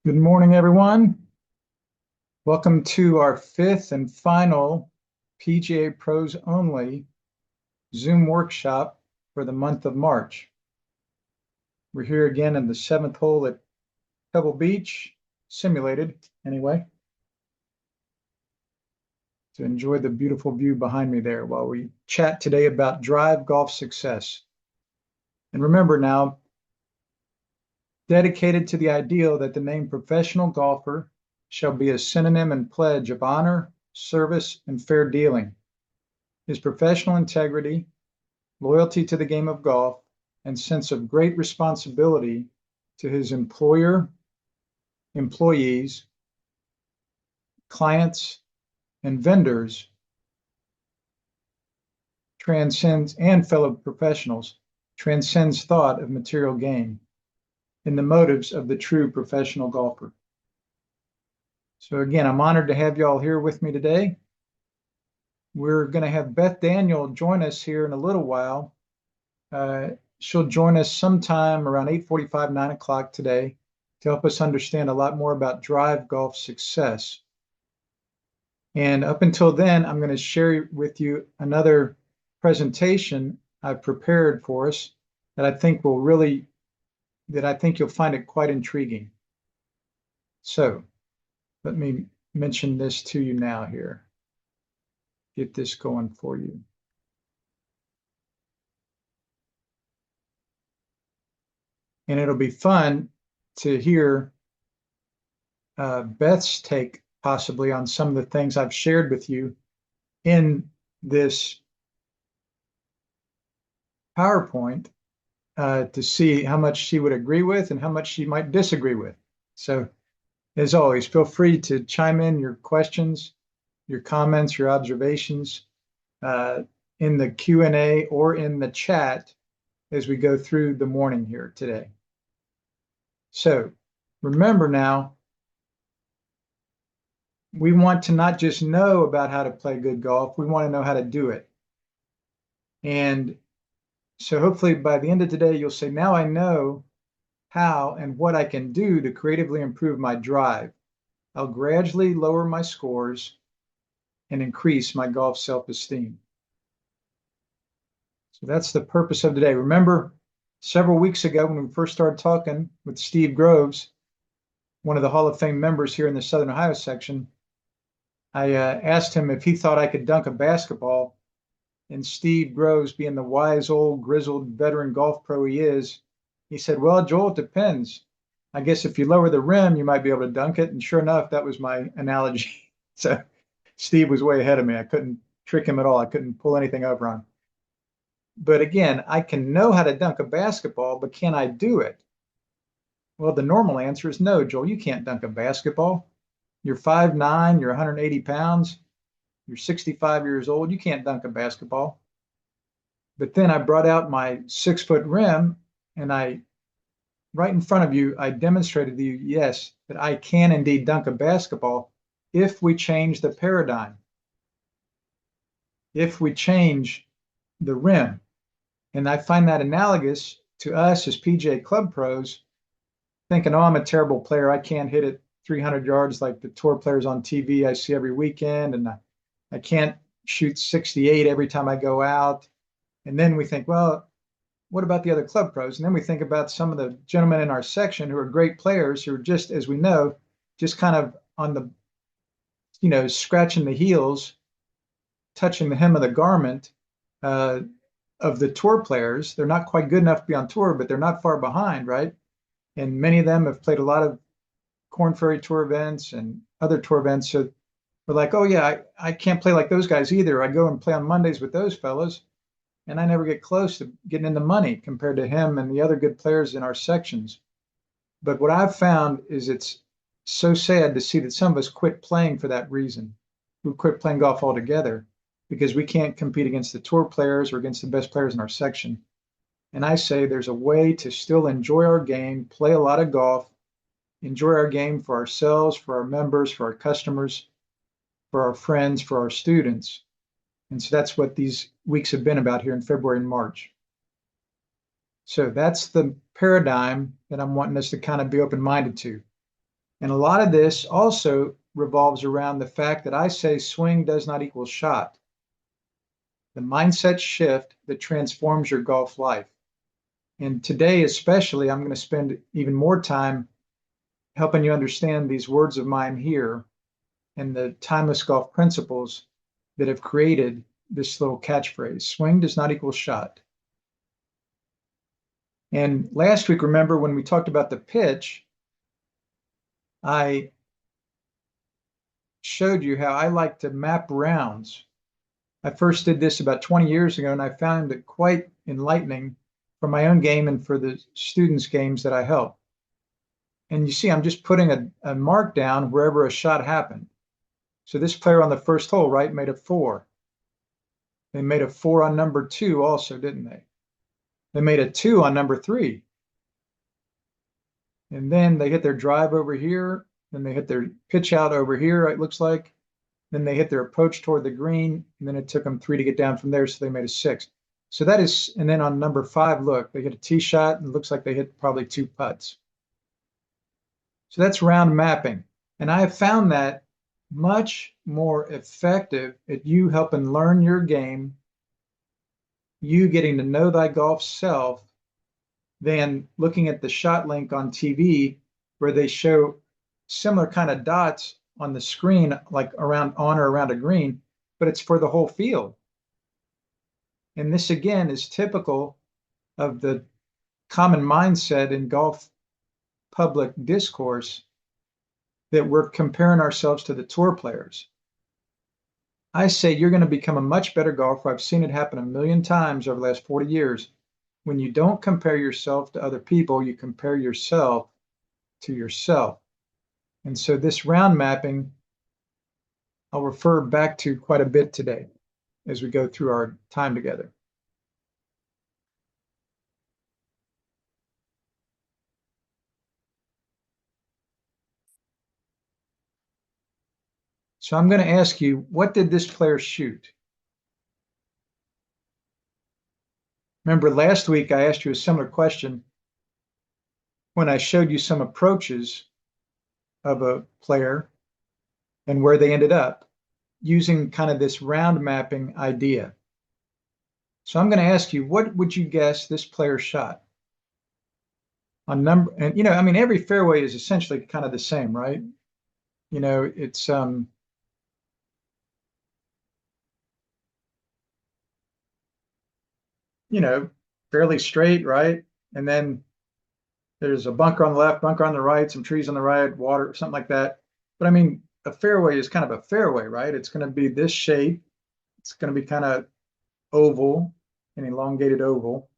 Good morning, everyone. Welcome to our fifth and final PGA Pros Only Zoom workshop for the month of March. We're here again in the seventh hole at Pebble Beach, simulated anyway, to enjoy the beautiful view behind me there while we chat today about drive golf success. And remember now, dedicated to the ideal that the name professional golfer shall be a synonym and pledge of honor, service, and fair dealing. His professional integrity, loyalty to the game of golf, and sense of great responsibility to his employer, employees, clients, and vendors transcends, and fellow professionals, transcends thought of material gain in the motives of the true professional golfer. So again, I'm honored to have you all here with me today. We're going to have Beth Daniel join us here in a little while. She'll join us sometime around 8:45, 9 o'clock today to help us understand a lot more about drive golf success. And up until then, I'm going to share with you another presentation I've prepared for us that I think you'll find it quite intriguing. So let me mention this to you now here. Get this going for you. And it'll be fun to hear Beth's take possibly on some of the things I've shared with you in this PowerPoint to see how much she would agree with and how much she might disagree with. So as always, feel free to chime in your questions, your comments, your observations in the Q&A or in the chat as we go through the morning here today. So remember now, we want to not just know about how to play good golf, we want to know how to do it. And so hopefully by the end of today, you'll say, now I know how and what I can do to creatively improve my drive. I'll gradually lower my scores and increase my golf self-esteem. So that's the purpose of today. Remember, several weeks ago when we first started talking with Steve Groves, one of the Hall of Fame members here in the Southern Ohio section, I asked him if he thought I could dunk a basketball. And Steve Groves, being the wise old grizzled veteran golf pro he is, he said, well, Joel, it depends. I guess if you lower the rim, you might be able to dunk it. And sure enough, that was my analogy. So Steve was way ahead of me. I couldn't trick him at all. I couldn't pull anything over on him. But again, I can know how to dunk a basketball, but can I do it? Well, the normal answer is no, Joel, you can't dunk a basketball. You're 5'9", you're 180 pounds, you're 65 years old, you can't dunk a basketball. But then I brought out my 6-foot rim and right in front of you, I demonstrated to you, yes, that I can indeed dunk a basketball if we change the paradigm, if we change the rim. And I find that analogous to us as PGA Club pros thinking, oh, I'm a terrible player. I can't hit it 300 yards like the tour players on TV I see every weekend. And I can't shoot 68 every time I go out. And then we think, well, what about the other club pros? And then we think about some of the gentlemen in our section who are great players who are just, as we know, just kind of on the, scratching the heels, touching the hem of the garment of the tour players. They're not quite good enough to be on tour, but they're not far behind, right? And many of them have played a lot of Corn Ferry Tour events and other tour events. So we're like, oh yeah, I can't play like those guys either. I go and play on Mondays with those fellows, and I never get close to getting into money compared to him and the other good players in our sections. But what I've found is it's so sad to see that some of us quit playing for that reason. We quit playing golf altogether because we can't compete against the tour players or against the best players in our section. And I say there's a way to still enjoy our game, play a lot of golf, enjoy our game for ourselves, for our members, for our customers, for our friends, for our students. And so that's what these weeks have been about here in February and March. So that's the paradigm that I'm wanting us to kind of be open-minded to. And a lot of this also revolves around the fact that I say swing does not equal shot. The mindset shift that transforms your golf life. And today, especially, I'm going to spend even more time helping you understand these words of mine here and the timeless golf principles that have created this little catchphrase: swing does not equal shot. And last week, remember when we talked about the pitch, I showed you how I like to map rounds. I first did this about 20 years ago, and I found it quite enlightening for my own game and for the students' games that I help. And you see, I'm just putting a mark down wherever a shot happened. So this player on the first hole, right, made a 4. They made a 4 on number 2 also, didn't they? They made a 2 on number 3. And then they hit their drive over here. Then they hit their pitch out over here, it looks like. Then they hit their approach toward the green. And then it took them 3 to get down from there, so they made a 6. So that is, and then on number 5, look, they hit a tee shot, and it looks like they hit probably 2 putts. So that's round mapping. And I have found that much more effective at you helping learn your game, you getting to know thy golf self, than looking at the shot link on TV where they show similar kind of dots on the screen, like around on or around a green, but it's for the whole field. And this again is typical of the common mindset in golf public discourse that we're comparing ourselves to the tour players. I say you're going to become a much better golfer. I've seen it happen a million times over the last 40 years. When you don't compare yourself to other people, you compare yourself to yourself. And so this round mapping, I'll refer back to quite a bit today as we go through our time together. So I'm going to ask you, what did this player shoot? Remember last week I asked you a similar question when I showed you some approaches of a player and where they ended up using kind of this round mapping idea. So I'm going to ask you, what would you guess this player shot? On number, and you know, I mean, every fairway is essentially kind of the same, right? You know, it's you know, fairly straight, right? And then there's a bunker on the left, bunker on the right, some trees on the right, water, something like that. But I mean, a fairway is kind of a fairway, right? It's going to be this shape. It's going to be kind of oval, an elongated oval.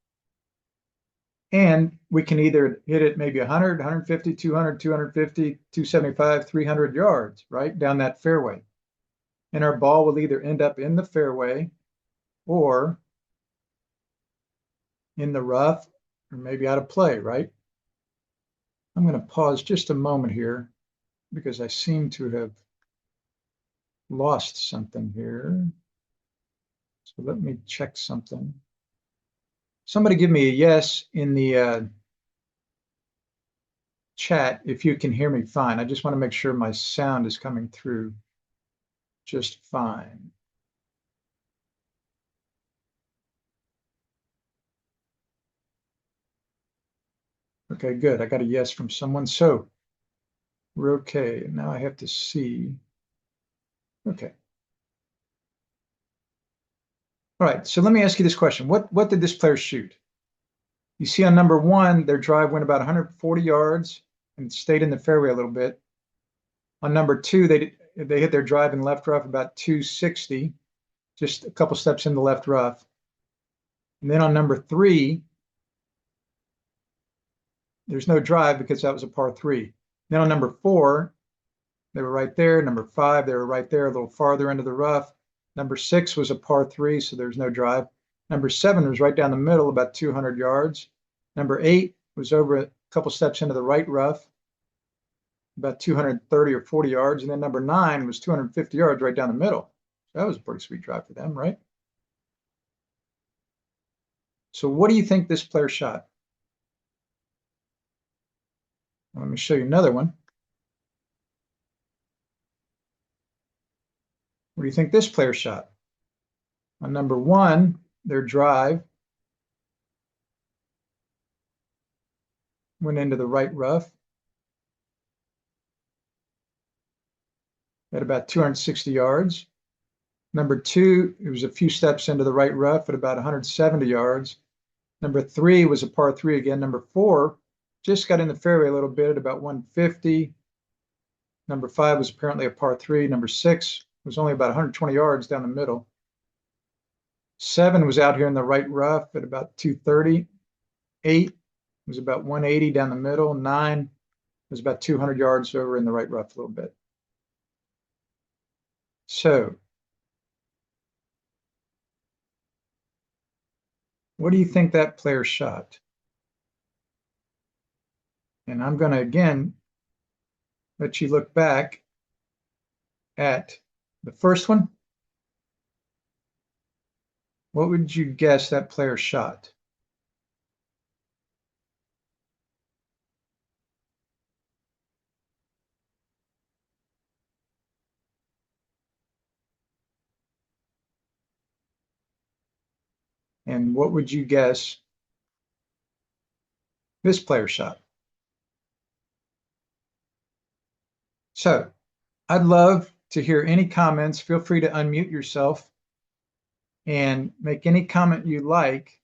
And we can either hit it maybe 100, 150, 200, 250, 275, 300 yards, right, down that fairway. And our ball will either end up in the fairway or in the rough or maybe out of play, right? I'm going to pause just a moment here because I seem to have lost something here. So let me check something. Somebody give me a yes in the chat if you can hear me fine. I just want to make sure my sound is coming through just fine. Okay, good. I got a yes from someone. So we're okay. Now I have to see. Okay. All right. So let me ask you this question. What did this player shoot? You see on number 1, their drive went about 140 yards and stayed in the fairway a little bit. On number 2, they hit their drive in left rough about 260, just a couple steps in the left rough. And then on number 3, there's no drive because that was a par 3. Then on number 4, they were right there. Number 5, they were right there, a little farther into the rough. Number 6 was a par 3, so there's no drive. Number 7 was right down the middle, about 200 yards. Number 8 was over a couple steps into the right rough, about 230 or 40 yards. And then number 9 was 250 yards right down the middle. So that was a pretty sweet drive for them, right? So what do you think this player shot? Let me show you another one. What do you think this player shot? On number 1, their drive went into the right rough at about 260 yards. Number 2, it was a few steps into the right rough at about 170 yards. Number 3 was a par 3 again. Number 4 just got in the fairway a little bit at about 150. Number 5 was apparently a par 3. Number 6 was only about 120 yards down the middle. 7 was out here in the right rough at about 230. 8 was about 180 down the middle. 9 was about 200 yards over in the right rough a little bit. So, what do you think that player shot? And I'm going to, again, let you look back at the first one. What would you guess that player shot? And what would you guess this player shot? So I'd love to hear any comments. Feel free to unmute yourself and make any comment you like,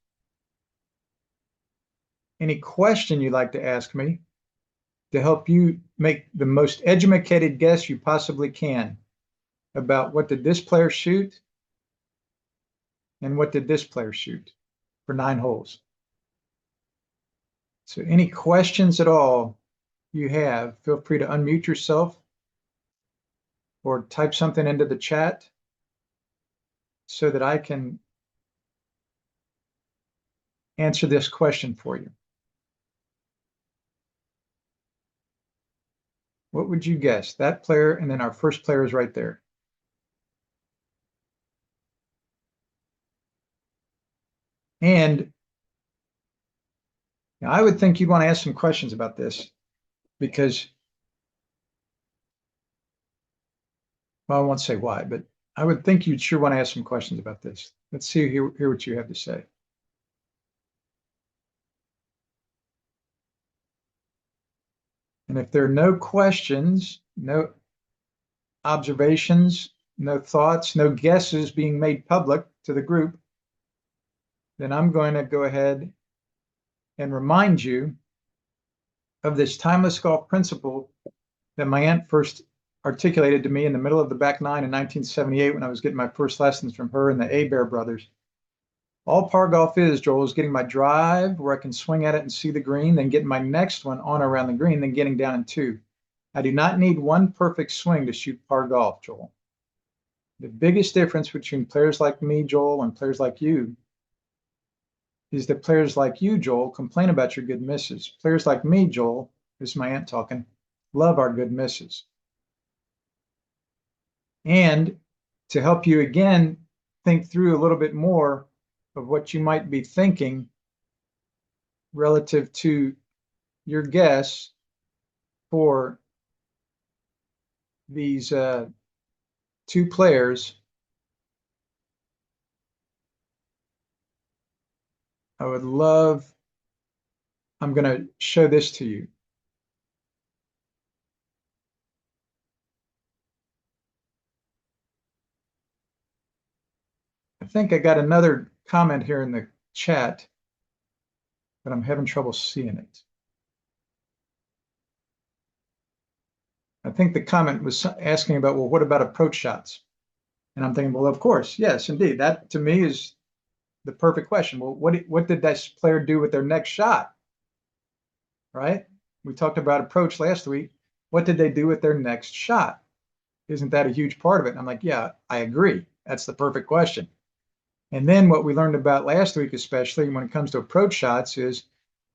any question you'd like to ask me to help you make the most educated guess you possibly can about what did this player shoot and what did this player shoot for 9 holes. So any questions at all you have, feel free to unmute yourself or type something into the chat so that I can answer this question for you. What would you guess? That player, and then our first player is right there. And I would think you'd want to ask some questions about this because, well, I won't say why, but I would think you'd sure want to ask some questions about this. Let's see, hear what you have to say. And if there are no questions, no observations, no thoughts, no guesses being made public to the group, then I'm going to go ahead and remind you of this timeless golf principle that my aunt first articulated to me in the middle of the back nine in 1978 when I was getting my first lessons from her and the Bear brothers. All par golf is, Joel, is getting my drive where I can swing at it and see the green, then getting my next one on around the green, then getting down in 2. I do not need one perfect swing to shoot par golf, Joel. The biggest difference between players like me, Joel, and players like you is that players like you, Joel, complain about your good misses. Players like me, Joel, this is my aunt talking, love our good misses. And to help you again think through a little bit more of what you might be thinking relative to your guess for these 2 players, I'm going to show this to you. I think I got another comment here in the chat, but I'm having trouble seeing it. I think the comment was asking about, well, what about approach shots? And I'm thinking, well, of course, yes, indeed. That to me is the perfect question. Well, what did this player do with their next shot? Right? We talked about approach last week. What did they do with their next shot? Isn't that a huge part of it? And I'm like, yeah, I agree. That's the perfect question. And then what we learned about last week, especially when it comes to approach shots, is,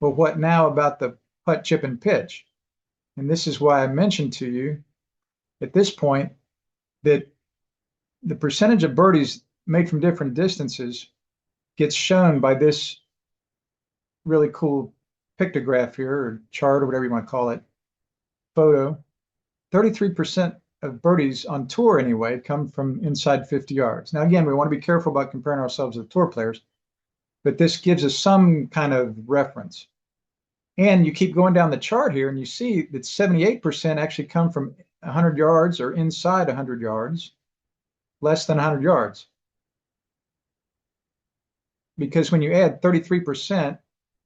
well, what now about the putt, chip, and pitch? And this is why I mentioned to you at this point that the percentage of birdies made from different distances gets shown by this really cool pictograph here, or chart, or whatever you want to call it, photo. 33% of birdies on tour anyway come from inside 50 yards. Now, again, we want to be careful about comparing ourselves to tour players, but this gives us some kind of reference. And you keep going down the chart here and you see that 78% actually come from 100 yards or inside 100 yards, less than 100 yards. Because when you add 33%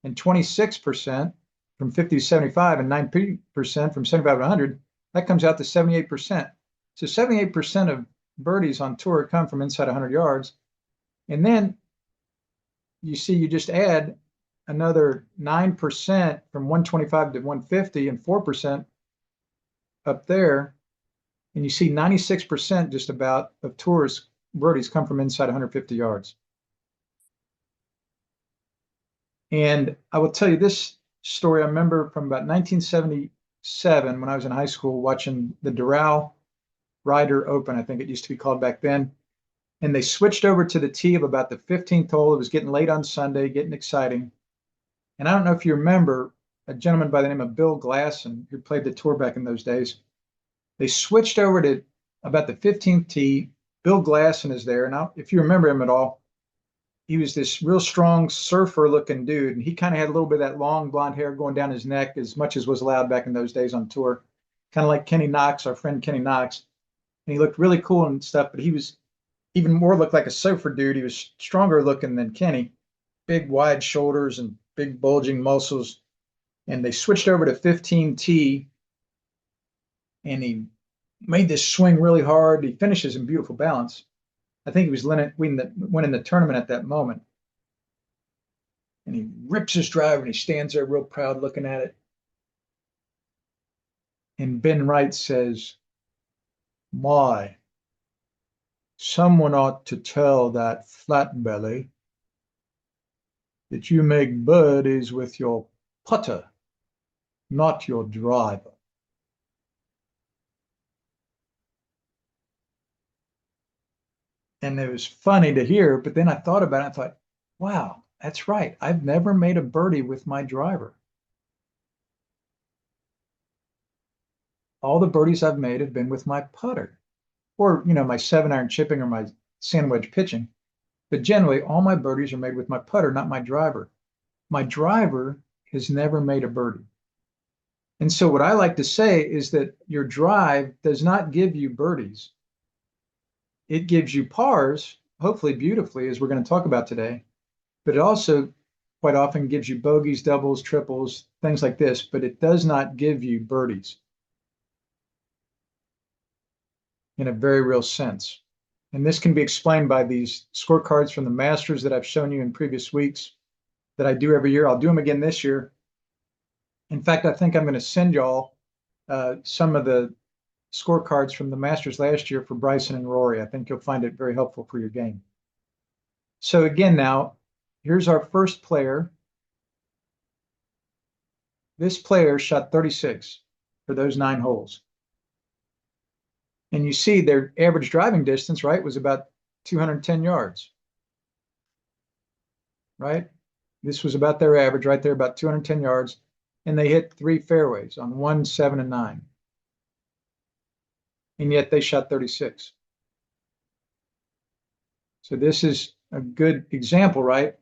and 26% from 50 to 75 and 9% from 75 to 100, that comes out to 78%. So 78% of birdies on tour come from inside 100 yards. And then you see you just add another 9% from 125 to 150 and 4% up there. And you see 96% just about of tours birdies come from inside 150 yards. And I will tell you this story I remember from about 1977 when I was in high school watching the Doral Ryder Open, I think it used to be called back then. And they switched over to the tee of about the 15th hole. It was getting late on Sunday, getting exciting. And I don't know if you remember a gentleman by the name of Bill Glasson, who played the tour back in those days. They switched over to about the 15th tee. Bill Glasson is there. Now, if you remember him at all, he was this real strong surfer looking dude. And he kind of had a little bit of that long blonde hair going down his neck, as much as was allowed back in those days on tour. Kind of like Kenny Knox, our friend Kenny Knox. And he looked really cool and stuff, but he was even more looked like a surfer dude. He was stronger looking than Kenny, big wide shoulders and big bulging muscles. And they switched over to 15T, and he made this swing really hard. He finishes in beautiful balance. I think he was winning the tournament at that moment. And he rips his driver and he stands there real proud looking at it. And Ben Wright says, "My, someone ought to tell that flat belly that you make birdies with your putter, not your driver." And it was funny to hear, but then I thought about it. I thought, wow, that's right. I've never made a birdie with my driver. All the birdies I've made have been with my putter, or my 7-iron chipping or my sand wedge pitching. But generally, all my birdies are made with my putter, not my driver. My driver has never made a birdie. And so what I like to say is that your drive does not give you birdies. It gives you pars, hopefully beautifully, as we're going to talk about today. But it also quite often gives you bogeys, doubles, triples, things like this, but it does not give you birdies in a very real sense. And this can be explained by these scorecards from the Masters that I've shown you in previous weeks that I do every year. I'll do them again this year. In fact, I think I'm going to send y'all some of the scorecards from the Masters last year for Bryson and Rory. I think you'll find it very helpful for your game. So again, now, here's our first player. This player shot 36 for those 9 holes. And you see their average driving distance, right, was about 210 yards, right? This was about their average right there, about 210 yards. And they hit 3 fairways on 1, 7, and 9. And yet they shot 36. So this is a good example, right,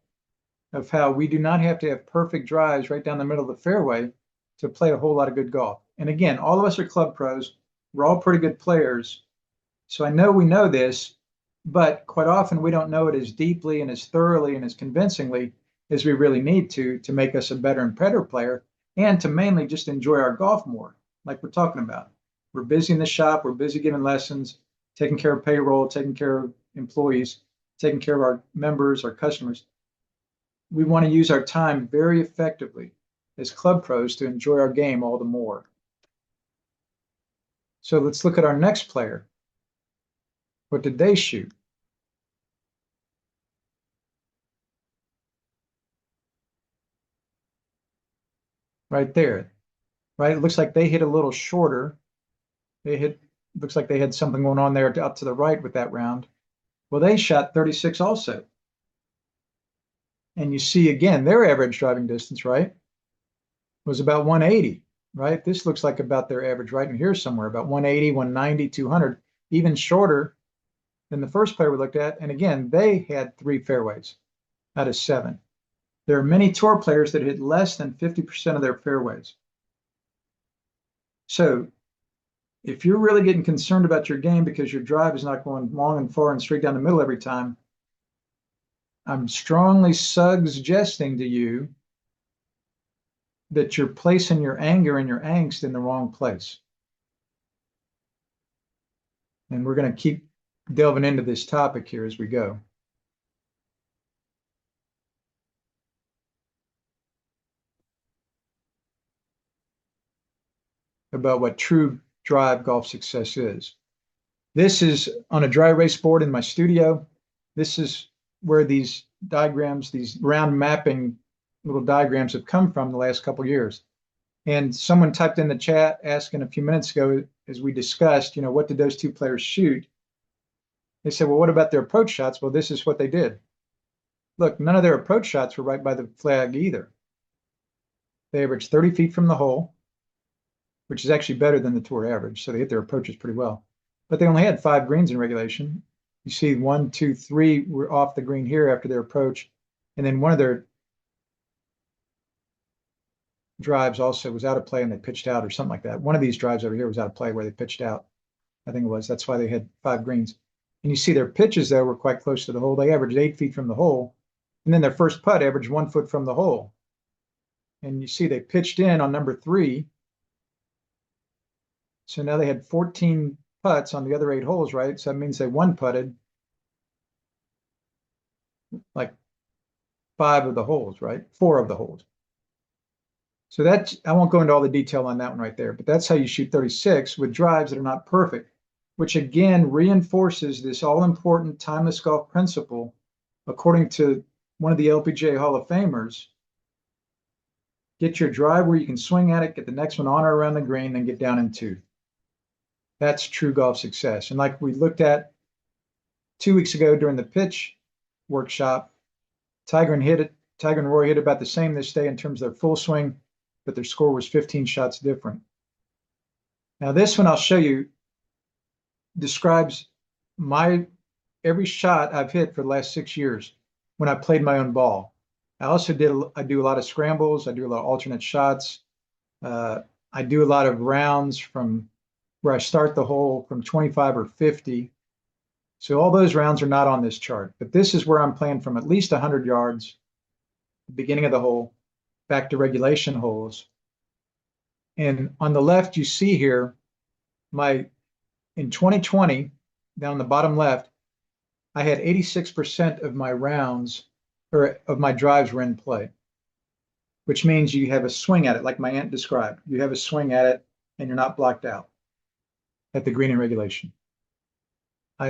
of how we do not have to have perfect drives right down the middle of the fairway to play a whole lot of good golf. And again, all of us are club pros. We're all pretty good players. So I know we know this, but quite often we don't know it as deeply and as thoroughly and as convincingly as we really need to make us a better and better player, and to mainly just enjoy our golf more, like we're talking about. We're busy in the shop. We're busy giving lessons, taking care of payroll, taking care of employees, taking care of our members, our customers. We want to use our time very effectively as club pros to enjoy our game all the more. So let's look at our next player. What did they shoot? Right there, right? It looks like they hit a little shorter. Looks like they had something going on there up to the right with that round. Well, they shot 36 also. And you see again, their average driving distance, right, was about 180. right? This looks like about their average right in here somewhere, about 180, 190, 200, even shorter than the first player we looked at. And again, they had 3 fairways out of 7. There are many tour players that hit less than 50% of their fairways. So if you're really getting concerned about your game because your drive is not going long and far and straight down the middle every time, I'm strongly suggesting to you that you're placing your anger and your angst in the wrong place. And we're going to keep delving into this topic here as we go. About what true drive golf success is. This is on a dry erase board in my studio. This is where these diagrams, these round mapping little diagrams have come from the last couple of years. And someone typed in the chat asking a few minutes ago, as we discussed, what did those 2 players shoot? They said, well, what about their approach shots? Well, this is what they did. Look, none of their approach shots were right by the flag either. They averaged 30 feet from the hole, which is actually better than the tour average. So they hit their approaches pretty well. But they only had 5 greens in regulation. You see 1, 2, 3 were off the green here after their approach. And then one of their drives also was out of play and they pitched out or something like that. One of these drives over here was out of play where they pitched out. I think it was. That's why they had 5 greens. And you see their pitches, though, were quite close to the hole. They averaged 8 feet from the hole. And then their first putt averaged 1 foot from the hole. And you see they pitched in on number 3. So now they had 14 putts on the other 8 holes, right? So that means they 1-putted like 5 of the holes, right? 4 of the holes. So that's, I won't go into all the detail on that one right there, but that's how you shoot 36 with drives that are not perfect, which again reinforces this all-important timeless golf principle, according to one of the LPGA Hall of Famers. Get your drive where you can swing at it, get the next one on or around the green, then get down in 2. That's true golf success. And like we looked at 2 weeks ago during the pitch workshop, Tiger and Roy hit about the same this day in terms of their full swing, but their score was 15 shots different. Now this one I'll show you describes every shot I've hit for the last 6 years when I played my own ball. I do a lot of scrambles. I do a lot of alternate shots. I do a lot of rounds from where I start the hole from 25 or 50. So all those rounds are not on this chart, but this is where I'm playing from at least 100 yards, the beginning of the hole, back to regulation holes. And on the left, you see here, in 2020, down the bottom left, I had 86% of my rounds, or of my drives were in play, which means you have a swing at it, like my aunt described. You have a swing at it, and you're not blocked out at the green in regulation.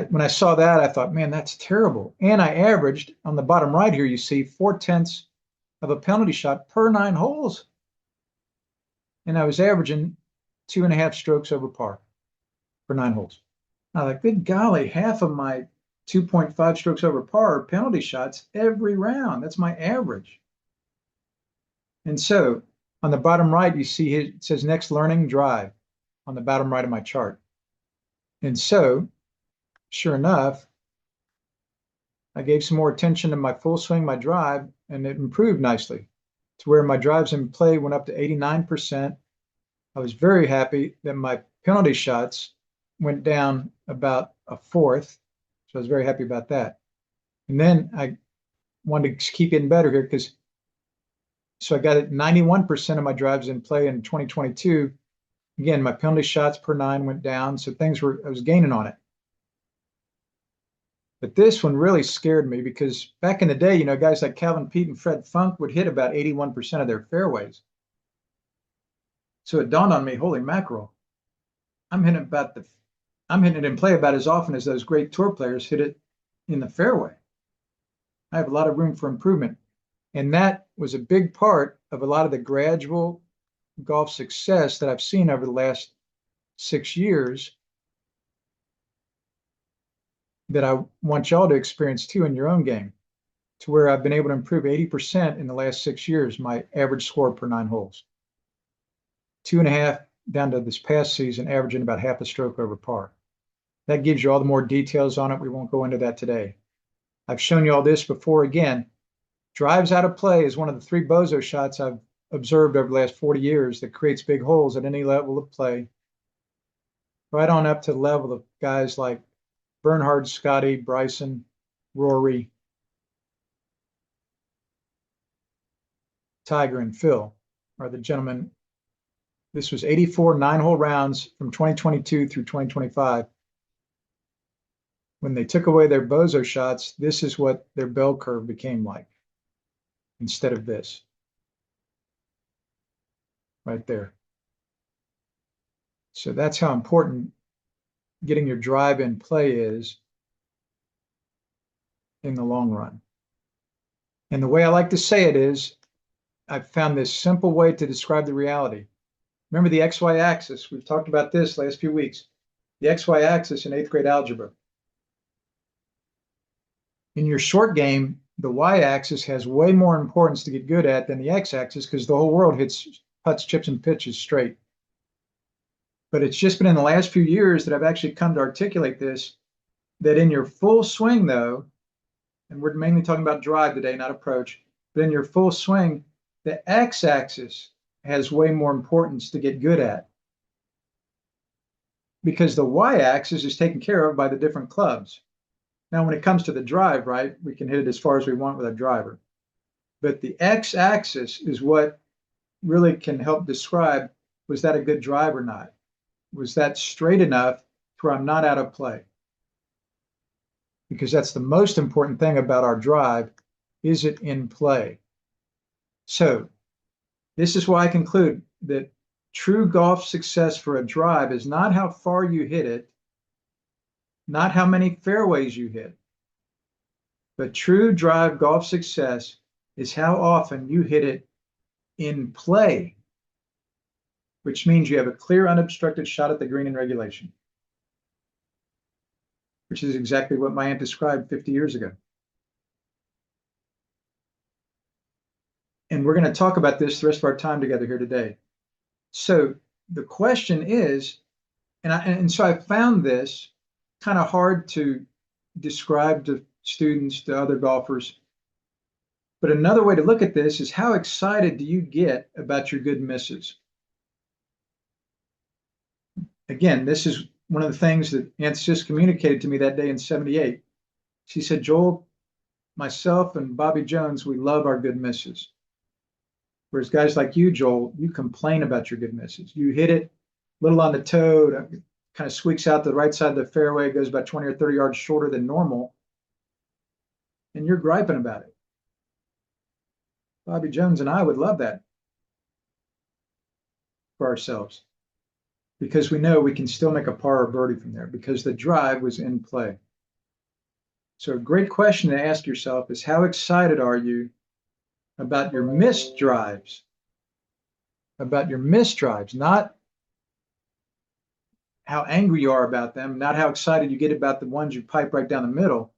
When I saw that, I thought, man, that's terrible. And I averaged, on the bottom right here, you see 0.4 of a penalty shot per 9 holes. And I was averaging 2.5 strokes over par for 9 holes. I was like, good golly, half of my 2.5 strokes over par are penalty shots every round. That's my average. And so on the bottom right, you see it says next learning drive on the bottom right of my chart. And so, sure enough, I gave some more attention to my full swing, my drive, and it improved nicely to where my drives in play went up to 89%. I was very happy that my penalty shots went down about 1/4. So I was very happy about that. And then I wanted to keep getting better here so I got it 91% of my drives in play in 2022. Again, my penalty shots per 9 went down, so I was gaining on it. But this one really scared me because back in the day, guys like Calvin Peete and Fred Funk would hit about 81% of their fairways. So it dawned on me, holy mackerel, I'm hitting it in play about as often as those great tour players hit it in the fairway. I have a lot of room for improvement. And that was a big part of a lot of the gradual golf success that I've seen over the last 6 years that I want y'all to experience too in your own game, to where I've been able to improve 80% in the last 6 years, my average score per 9 holes. 2.5 down to this past season, averaging about half a stroke over par. That gives you all the more details on it. We won't go into that today. I've shown you all this before. Again, drives out of play is one of the 3 bozo shots I've observed over the last 40 years that creates big holes at any level of play, right on up to the level of guys like Bernhard, Scotty, Bryson, Rory, Tiger, and Phil are the gentlemen. This was 84 9-hole rounds from 2022 through 2025. When they took away their bozo shots, this is what their bell curve became like instead of this right there. So that's how important getting your drive in play is in the long run. And the way I like to say it is, I've found this simple way to describe the reality. Remember the XY axis? We've talked about this last few weeks. The XY axis in 8th grade algebra. In your short game, the Y axis has way more importance to get good at than the X axis because the whole world hits putts, chips, and pitches straight. But it's just been in the last few years that I've actually come to articulate this, that in your full swing, though, and we're mainly talking about drive today, not approach, but in your full swing, the X axis has way more importance to get good at because the Y axis is taken care of by the different clubs. Now, when it comes to the drive, right, we can hit it as far as we want with a driver. But the X axis is what really can help describe, was that a good drive or not? Was that straight enough to where I'm not out of play? Because that's the most important thing about our drive. Is it in play? So this is why I conclude that true golf success for a drive is not how far you hit it, not how many fairways you hit, but true drive golf success is how often you hit it in play, which means you have a clear, unobstructed shot at the green in regulation, which is exactly what my aunt described 50 years ago. And we're going to talk about this the rest of our time together here today. So the question is, and so I found this kind of hard to describe to students, to other golfers. But another way to look at this is, how excited do you get about your good misses? Again, this is one of the things that Aunt Sis communicated to me that day in '78. She said, Joel, myself and Bobby Jones, we love our good misses. Whereas guys like you, Joel, you complain about your good misses. You hit it a little on the toe, kind of squeaks out to the right side of the fairway, goes about 20 or 30 yards shorter than normal, and you're griping about it. Bobby Jones and I would love that for ourselves, because we know we can still make a par or birdie from there because the drive was in play. So a great question to ask yourself is, how excited are you about your missed drives? About your missed drives, not how angry you are about them, not how excited you get about the ones you pipe right down the middle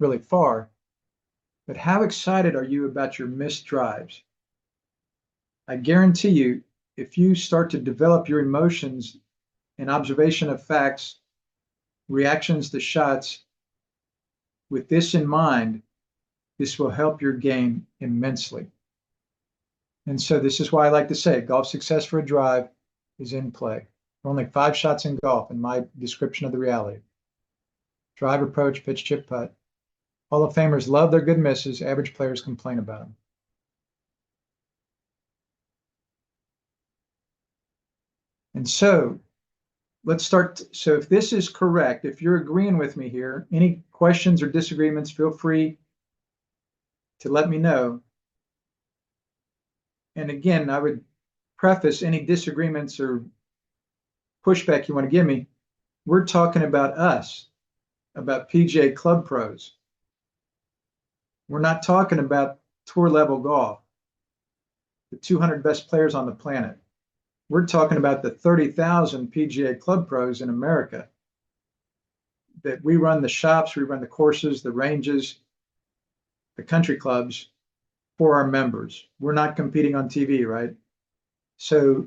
really far, but how excited are you about your missed drives? I guarantee you, if you start to develop your emotions and observation of facts, reactions to shots, with this in mind, this will help your game immensely. And so this is why I like to say golf success for a drive is in play. Only 5 shots in golf in my description of the reality. Drive, approach, pitch, chip, putt. Hall of Famers love their good misses. Average players complain about them. And so let's start. So if this is correct, if you're agreeing with me here, any questions or disagreements, feel free to let me know. And again, I would preface any disagreements or pushback you want to give me. We're talking about us, about PGA Club Pros. We're not talking about tour level golf, the 200 best players on the planet. We're talking about the 30,000 PGA Club Pros in America, that we run the shops, we run the courses, the ranges, the country clubs for our members. We're not competing on TV, right? So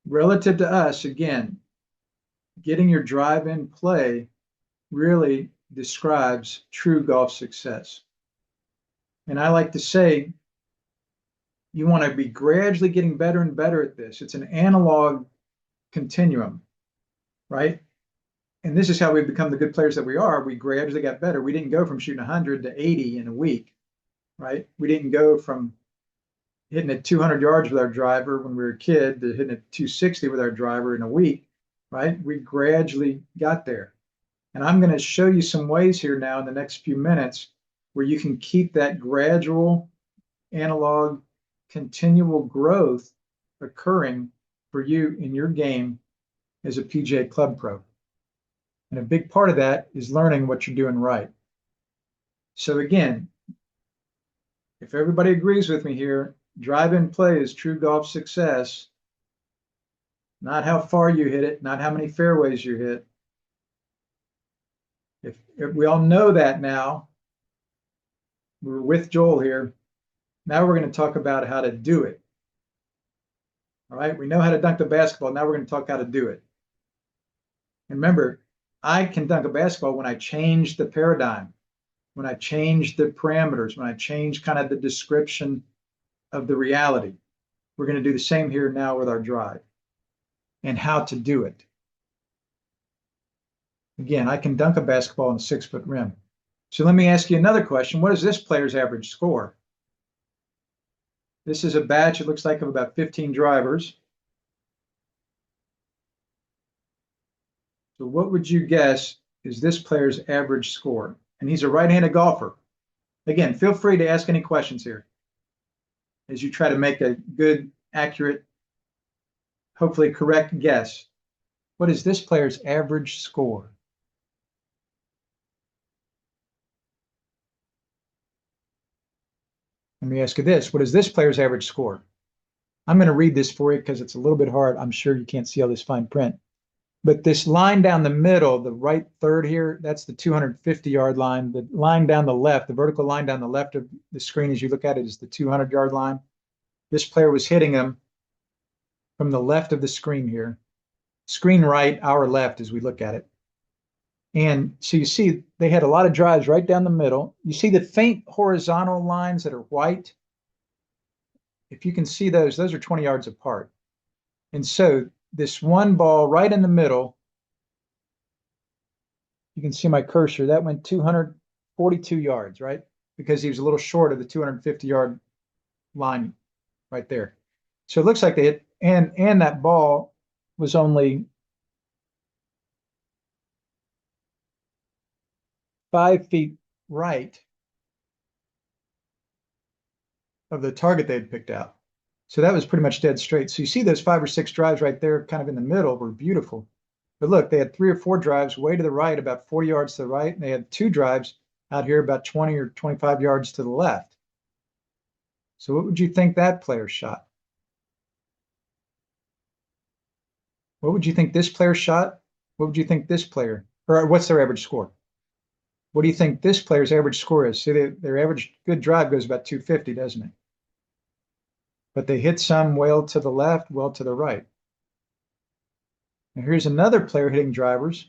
relative to us, again, getting your drive in play really describes true golf success. And I like to say, you want to be gradually getting better and better at this. It's an analog continuum, right? And this is how we've become the good players that we are. We gradually got better. We didn't go from shooting 100 to 80 in a week, right? We didn't go from hitting it 200 yards with our driver when we were a kid to hitting it 260 with our driver in a week, right? We gradually got there. And I'm going to show you some ways here now in the next few minutes where you can keep that gradual, analog, continual growth occurring for you in your game as a PGA Club Pro. And a big part of that is learning what you're doing right. So again, if everybody agrees with me here, drive-in play is true golf success. Not how far you hit it, not how many fairways you hit. If we all know that now, we're with Joel here. Now we're going to talk about how to do it. All right, we know how to dunk the basketball. Now we're going to talk how to do it. And remember, I can dunk a basketball when I change the paradigm, when I change the parameters, when I change kind of the description of the reality. We're going to do the same here now with our drive and how to do it. Again, I can dunk a basketball on a 6-foot rim. So let me ask you another question. What is this player's average score? This is a batch, it looks like, of about 15 drivers. So what would you guess is this player's average score? And he's a right-handed golfer. Again, feel free to ask any questions here as you try to make a good, accurate, hopefully correct guess. What is this player's average score? Let me ask you this. What is this player's average score? I'm going to read this for you because it's a little bit hard. I'm sure you can't see all this fine print. But this line down the middle, the right third here, that's the 250-yard line. The line down the left, the vertical line down the left of the screen as you look at it is the 200-yard line. This player was hitting them from the left of the screen here. Screen right, our left as we look at it. And so you see they had a lot of drives right down the middle. You see the faint horizontal lines that are white. If you can see those are 20 yards apart. And so this one ball right in the middle, you can see my cursor, that went 242 yards, right? Because he was a little short of the 250-yard line right there. So it looks like they hit, and that ball was only 5 feet right of the target they'd picked out. So that was pretty much dead straight. So you see those 5 or 6 drives right there kind of in the middle were beautiful. But look, they had 3 or 4 drives way to the right, about 40 yards to the right, and they had 2 drives out here about 20 or 25 yards to the left. So what would you think that player shot? What would you think this player shot? What would you think this player, or what's their average score? What do you think this player's average score is? See, their average good drive goes about 250, doesn't it? But they hit some well to the left, well to the right. Now here's another player hitting drivers.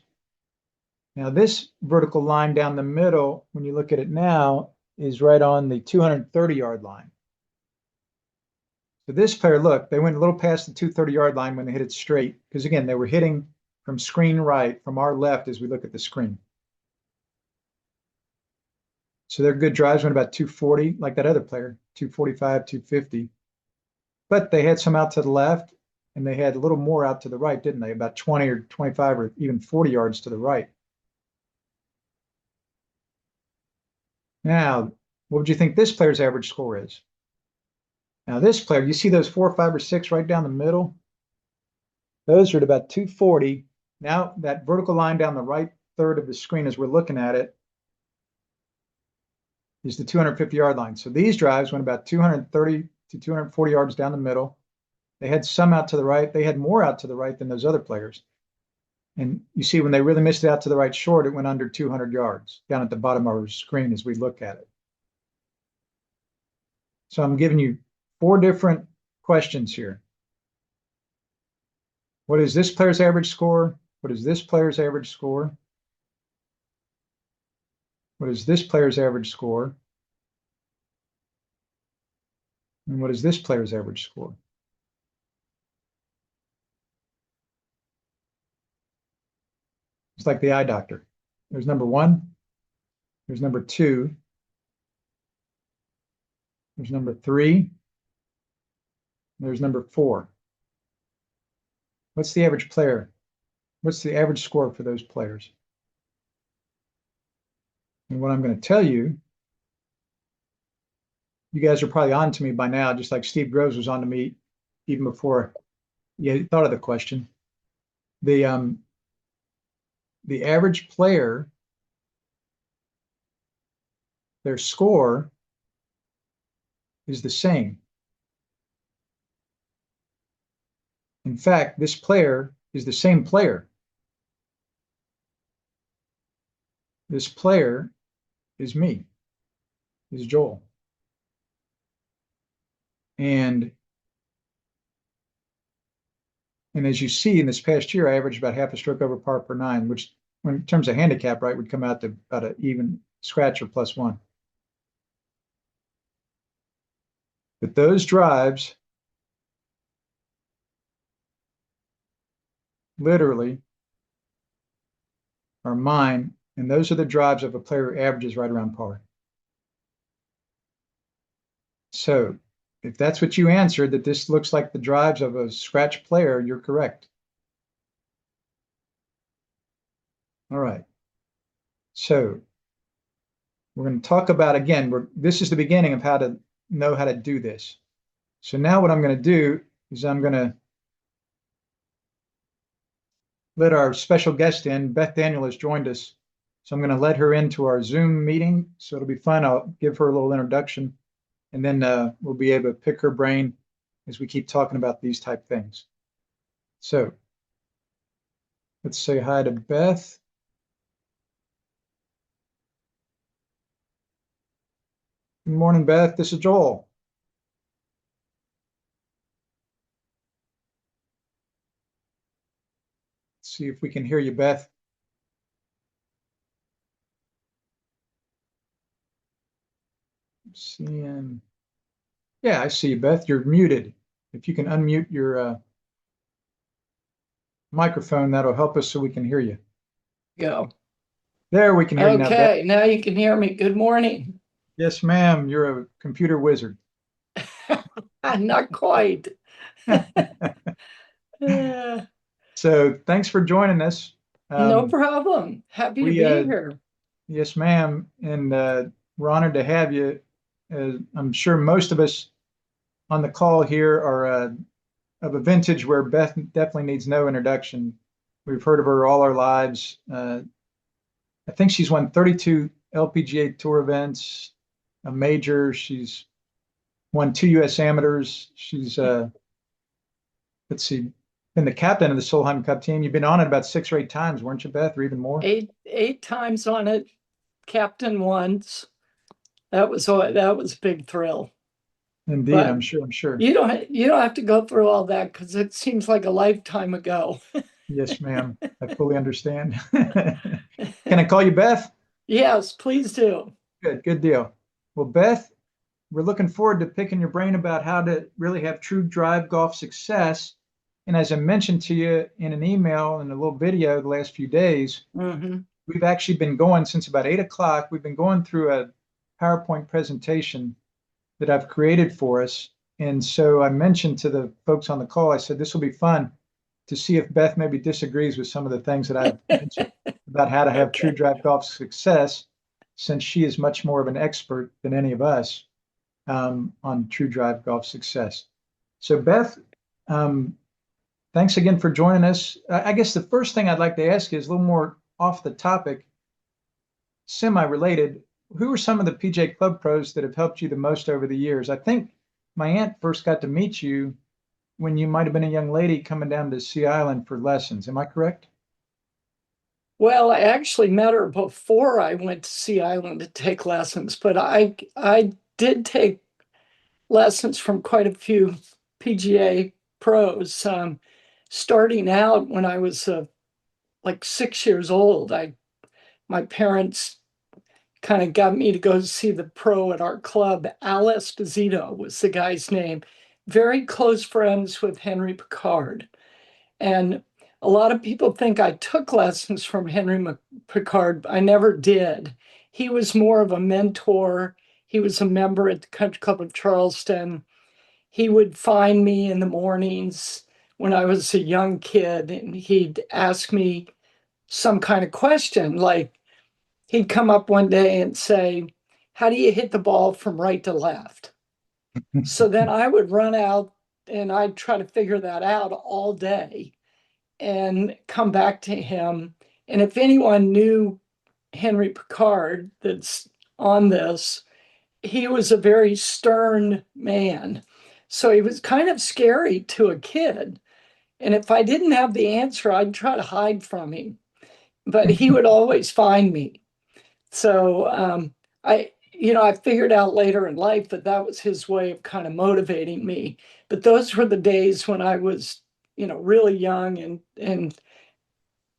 Now this vertical line down the middle, when you look at it now, is right on the 230-yard line. So this player, look, they went a little past the 230-yard line when they hit it straight, because again, they were hitting from screen right, from our left as we look at the screen. So their good drives went about 240, like that other player, 245, 250. But they had some out to the left, and they had a little more out to the right, didn't they? About 20 or 25 or even 40 yards to the right. Now, what would you think this player's average score is? Now, this player, you see those 4, 5, or 6 right down the middle? Those are at about 240. Now, that vertical line down the right third of the screen as we're looking at it is the 250-yard line. So these drives went about 230 to 240 yards down the middle. They had some out to the right. They had more out to the right than those other players. And you see when they really missed it out to the right short, it went under 200 yards down at the bottom of our screen as we look at it. So I'm giving you 4 different questions here. What is this player's average score? What is this player's average score? What is this player's average score? And what is this player's average score? It's like the eye doctor. There's number one. There's number two. There's number three. There's number four. What's the average player? What's the average score for those players? And what I'm going to tell you, you guys are probably on to me by now, just like Steve Groves was on to me even before you thought of the question. The average player, their score is the same. In fact, this player is the same player. This player is me, is Joel. And as you see, in this past year, I averaged about half a stroke over par per nine, which, in terms of handicap, right, would come out to about an even scratch or +1. But those drives literally are mine, and those are the drives of a player who averages right around par. So if that's what you answered, that this looks like the drives of a scratch player, you're correct. All right. So we're going to talk about, again, this is the beginning of how to know how to do this. So now what I'm going to do is I'm going to let our special guest in. Beth Daniel has joined us. So I'm going to let her into our Zoom meeting. So it'll be fun. I'll give her a little introduction, and then we'll be able to pick her brain as we keep talking about these type things. So let's say hi to Beth. Good morning, Beth. This is Joel. Let's see if we can hear you, Beth. Seeing. Yeah, I see you, Beth. You're muted. If you can unmute your microphone, that'll help us so we can hear you. Go. There, we can hear you now, Beth. Okay, now you can hear me. Good morning. Yes, ma'am. You're a computer wizard. Not quite. Uh, So thanks for joining us. no problem. Happy to be here. Yes, ma'am. And we're honored to have you. I'm sure most of us on the call here are of a vintage where Beth definitely needs no introduction. We've heard of her all our lives. I think she's won 32 LPGA Tour events, a major. She's won 2 U.S. amateurs. She's, let's see, been the captain of the Solheim Cup team. You've been on it about 6 or 8 times, weren't you, Beth, or even more? Eight times on it, captain once. That was a big thrill. Indeed, But I'm sure. you don't have to go through all that because it seems like a lifetime ago. Yes, ma'am. I fully understand. Can I call you Beth? Yes, please do. Good deal. Well, Beth, we're looking forward to picking your brain about how to really have true drive golf success. And as I mentioned to you in an email and a little video the last few days, we've actually been going since about 8 o'clock. We've been going through a PowerPoint presentation that I've created for us. And so I mentioned to the folks on the call, I said, this will be fun to see if Beth maybe disagrees with some of the things that I've mentioned about how to have true drive golf success, since she is much more of an expert than any of us on true drive golf success. So Beth, thanks again for joining us. I guess the first thing I'd like to ask you is a little more off the topic, semi-related. Who are some of the PGA Club pros that have helped you the most over the years? I think my aunt first got to meet you when you might have been a young lady coming down to Sea Island for lessons. Am I correct? Well, I actually met her before I went to Sea Island to take lessons, but I did take lessons from quite a few PGA pros. starting out when I was like 6 years old, my parents kind of got me to go see the pro at our club. Al Esposito was the guy's name. Very close friends with Henry Picard. And a lot of people think I took lessons from Picard. I never did. He was more of a mentor. He was a member at the Country Club of Charleston. He would find me in the mornings when I was a young kid, and he'd ask me some kind of question. Like, he'd come up one day and say, "How do you hit the ball from right to left?" So then I would run out and I'd try to figure that out all day and come back to him. And if anyone knew Henry Picard that's on this, he was a very stern man. So he was kind of scary to a kid. And if I didn't have the answer, I'd try to hide from him, but he would always find me. So I figured out later in life that that was his way of kind of motivating me. But those were the days when I was, really young and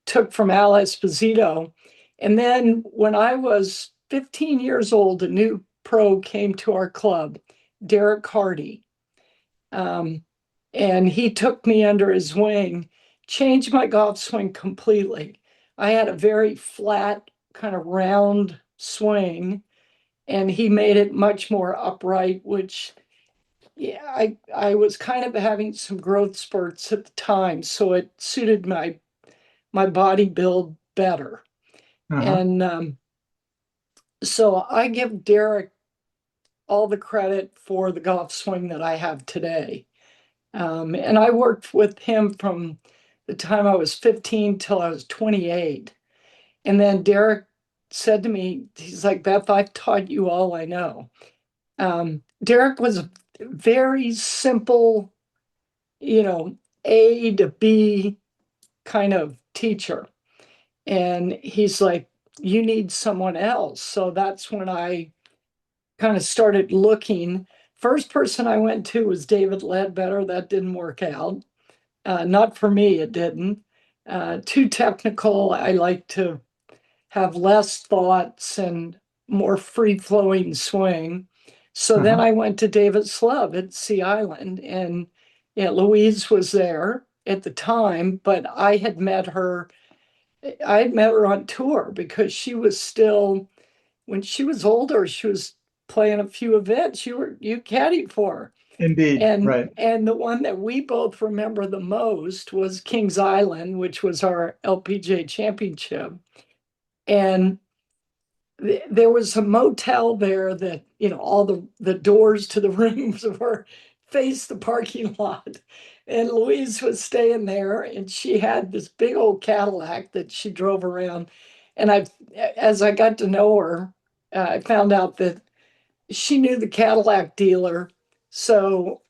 took from Al Esposito. And then when I was 15 years old, a new pro came to our club, Derek Hardy. Um, and he took me under his wing, changed my golf swing completely. I had a very flat, kind of round swing, and he made it much more upright, which yeah, I was kind of having some growth spurts at the time, so it suited my body build better. Uh-huh. And so I give Derek all the credit for the golf swing that I have today. And I worked with him from the time I was 15 till I was 28. And then Derek said to me, he's like, "Beth, I've taught you all I know." Derek was a very simple, you know, A to B kind of teacher. And he's like, "You need someone else." So that's when I kind of started looking. First person I went to was David Ledbetter. That didn't work out. Not for me, it didn't. Too technical. I like to have less thoughts and more free flowing swing. So then Uh-huh. I went to David Slove at Sea Island, and yeah, Louise was there at the time, but I had met her. I had met her on tour because she was still, when she was older, she was playing a few events. You caddied for her. Indeed. And Right. and the one that we both remember the most was Kings Island, which was our LPGA championship. And there was a motel there that, all the doors to the rooms were faced the parking lot. And Louise was staying there, and she had this big old Cadillac that she drove around. And as I got to know her, I found out that she knew the Cadillac dealer. So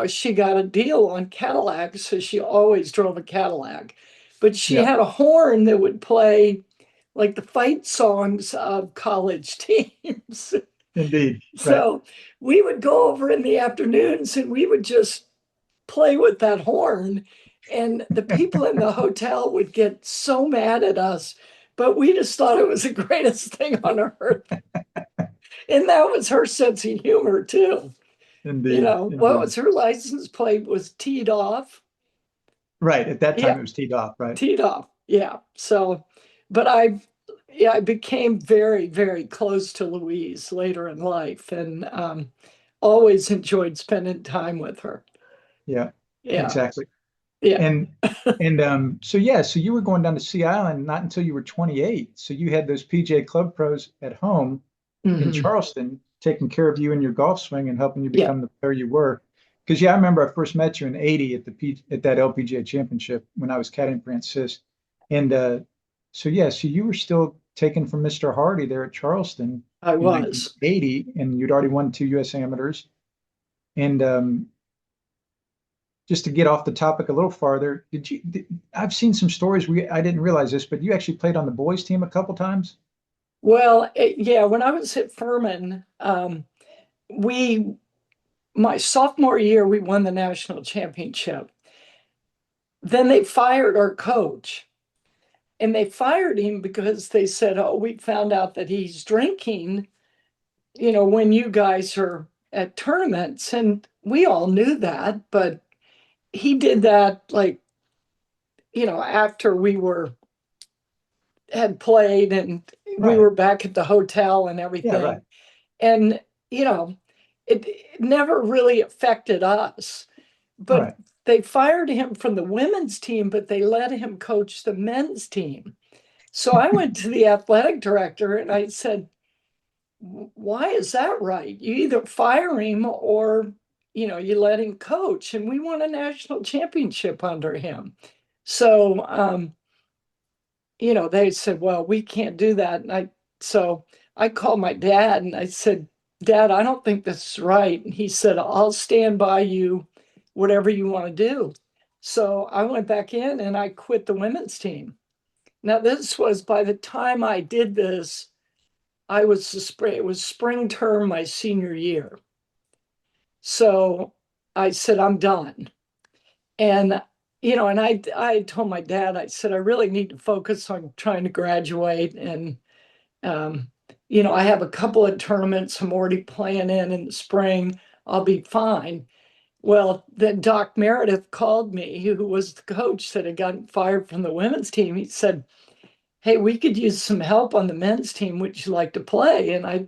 she got a deal on Cadillac, so she always drove a Cadillac. But she Yeah. had a horn that would play like the fight songs of college teams. Indeed. Right. So we would go over in the afternoons and we would just play with that horn. And the people in the hotel would get so mad at us, but we just thought it was the greatest thing on earth. And that was her sense of humor, too. Indeed. What Indeed. was her license plate was teed off. Right. At that time, Yeah, it was teed off. Right. teed off. Yeah. So, but I became very, very close to Louise later in life, and always enjoyed spending time with her. Yeah. Yeah. Exactly. Yeah. And so yeah, so you were going down to Sea Island not until you were 28. So you had those PGA Club pros at home in Hmm. Charleston taking care of you in your golf swing and helping you Yeah. become the player you were. Because yeah, I remember I first met you in '80 at that LPGA championship when I was caddying Francis. And yeah, so you were still taken from Mr. Hardy there at Charleston I in was. 1980, and you'd already won two U.S. amateurs. And just to get off the topic a little farther, I've seen some stories I didn't realize this, but you actually played on the boys team a couple times. Well, yeah, when I was at Furman, we, my sophomore year, we won the national championship. then they fired our coach. And they fired him because they said, oh, we found out that he's drinking, when you guys are at tournaments. And we all knew that, but he did that like, after we had played and we Right. were back at the hotel and Yeah. Right. everything. And, you know, it never really affected us. But Right. they fired him from the women's team, but they let him coach the men's team. So I went to the athletic director and I said, why is that right? You either fire him or, you let him coach. And we won a national championship under him. So, they said, well, we can't do that. So I called my dad and I said, Dad, I don't think this is right. And he said, I'll stand by you, whatever you want to do. So I went back in and I quit the women's team. Now, this was by the time I did this, it was spring term my senior year. So I said, I'm done. And, and I told my dad, I said, I really need to focus on trying to graduate. And, um, I have a couple of tournaments I'm already playing in the spring. I'll be fine. Well, then Doc Meredith called me, who was the coach that had gotten fired from the women's team. He said, hey, we could use some help on the men's team. Would you like to play? And I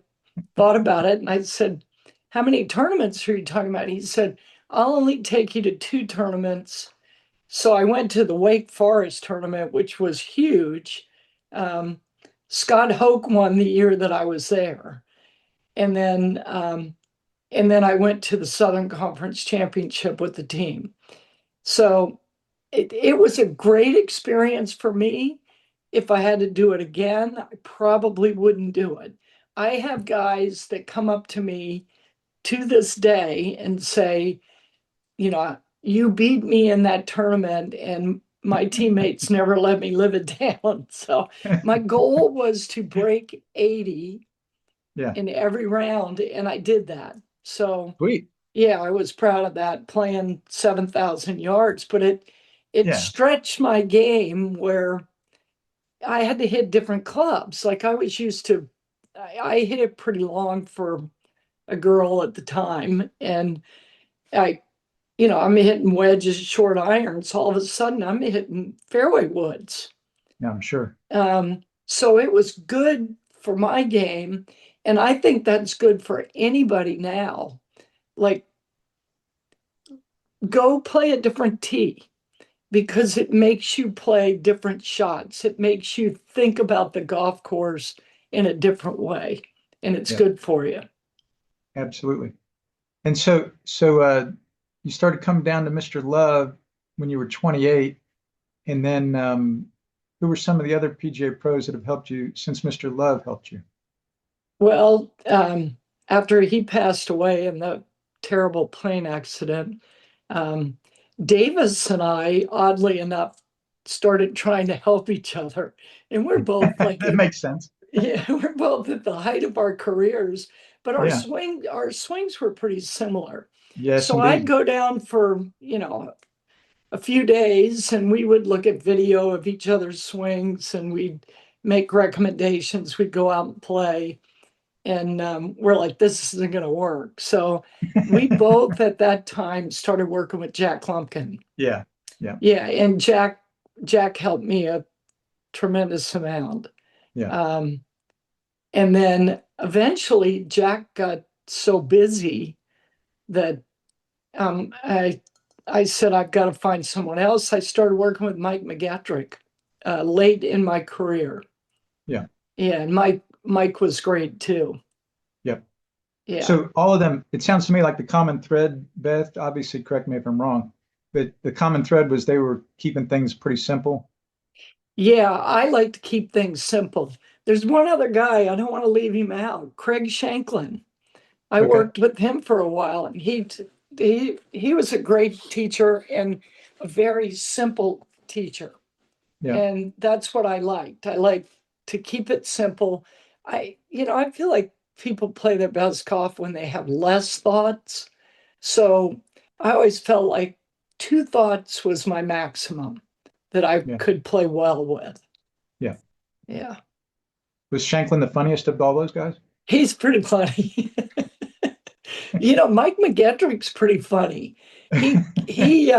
thought about it and I said, how many tournaments are you talking about? He said, I'll only take you to 2 tournaments. So I went to the Wake Forest tournament, which was huge. Um, Scott Hoke won the year that I was there. And then I went to the Southern Conference Championship with the team. So it was a great experience for me. If I had to do it again, I probably wouldn't do it. I have guys that come up to me to this day and say, you beat me in that tournament and my teammates never let me live it down. So my goal was to break 80 Yeah. in every round, and I did that. So Sweet. yeah, I was proud of that, playing 7,000 yards, but it Yeah. stretched my game where I had to hit different clubs. Like I was used to, I hit it pretty long for a girl at the time, and I, I'm hitting wedges, short irons. All of a sudden, I'm hitting fairway woods. Yeah. I'm sure. So it was good for my game, and I think that's good for anybody now. Like, go play a different tee because it makes you play different shots. It makes you think about the golf course in a different way, and it's Yeah. good for you. Absolutely. And so you started coming down to Mr. Love when you were 28, and then who were some of the other PGA pros that have helped you since Mr. Love helped you? Well, after he passed away in the terrible plane accident, um, Davis and I, oddly enough, started trying to help each other. And we're both like, That makes sense. yeah, we're both at the height of our careers, but our Yeah. swings were pretty similar. Yes, So I'd indeed. go down for, a few days and we would look at video of each other's swings and we'd make recommendations. We'd go out and play. And we're like, this isn't going to work. So we both at that time started working with Jack Lumpkin. Yeah. Yeah. Yeah, and Jack helped me a tremendous amount. Yeah. Um, and then eventually Jack got so busy that I said I've got to find someone else. I started working with Mike McGattrick late in my career. Yeah. Yeah, and Mike was great too. Yep. Yeah. So all of them, it sounds to me like the common thread, Beth, obviously correct me if I'm wrong, but the common thread was they were keeping things pretty simple. Yeah, I like to keep things simple. There's one other guy, I don't want to leave him out, Craig Shanklin. I Okay. worked with him for a while and he was a great teacher and a very simple teacher. Yeah. And that's what I liked. I like to keep it simple. I feel like people play their best golf when they have less thoughts. So I always felt like two thoughts was my maximum that I Yeah. could play well with. Yeah. Yeah. Was Shanklin the funniest of all those guys? He's pretty funny. Mike McGettrick's pretty funny. He's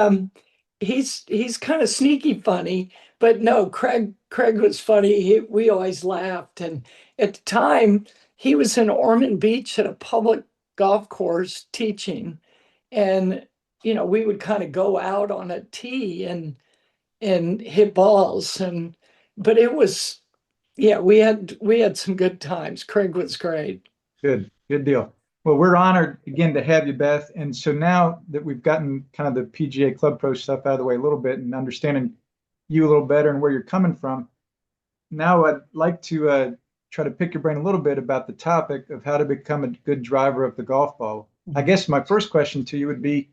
kind of sneaky funny, but no, Craig was funny. We always laughed. And at the time, he was in Ormond Beach at a public golf course teaching. And we would kind of go out on a tee and hit balls. But it was, yeah, we had some good times. Craig was great. Good, good deal. Well, we're honored again to have you, Beth. And so now that we've gotten kind of the PGA Club Pro stuff out of the way a little bit and understanding you a little better and where you're coming from, now I'd like to try to pick your brain a little bit about the topic of how to become a good driver of the golf ball. I guess my first question to you would be,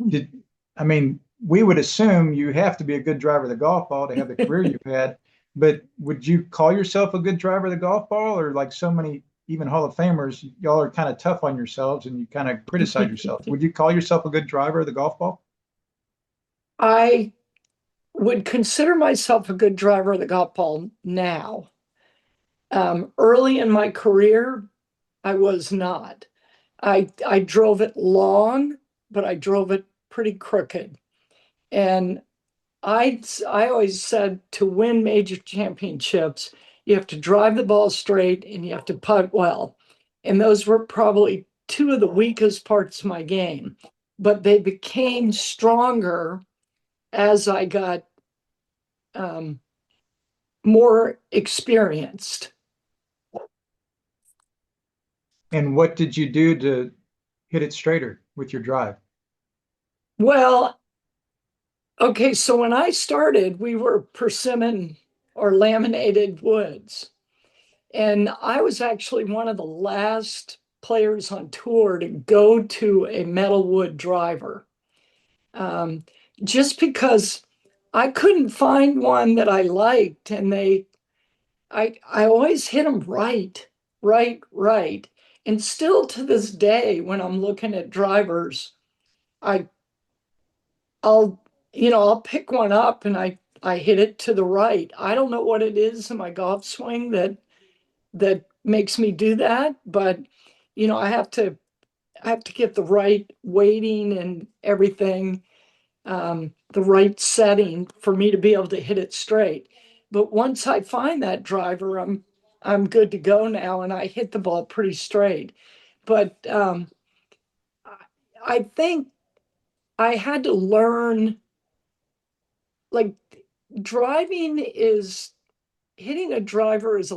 did, I mean, we would assume you have to be a good driver of the golf ball to have the career you've had, but would you call yourself a good driver of the golf ball, or like so many even Hall of Famers, y'all are kind of tough on yourselves and you kind of criticize yourself. Would you call yourself a good driver of the golf ball? I would consider myself a good driver of the golf ball now. Early in my career, I was not. I drove it long, but I drove it pretty crooked. And I always said to win major championships, you have to drive the ball straight and you have to putt well. And those were probably two of the weakest parts of my game, but they became stronger as I got um, more experienced. And what did you do to hit it straighter with your drive? Well, okay, so when I started, we were persimmon or laminated woods. And I was actually one of the last players on tour to go to a metal wood driver. Um, just because I couldn't find one that I liked, and I always hit them right, right, right. And still to this day, when I'm looking at drivers, I I'll I'll pick one up and I hit it to the right. I don't know what it is in my golf swing that makes me do that, but I have to get the right weighting and everything, the right setting for me to be able to hit it straight. But once I find that driver, I'm good to go now, and I hit the ball pretty straight. But I think I had to learn, like, driving is hitting a driver is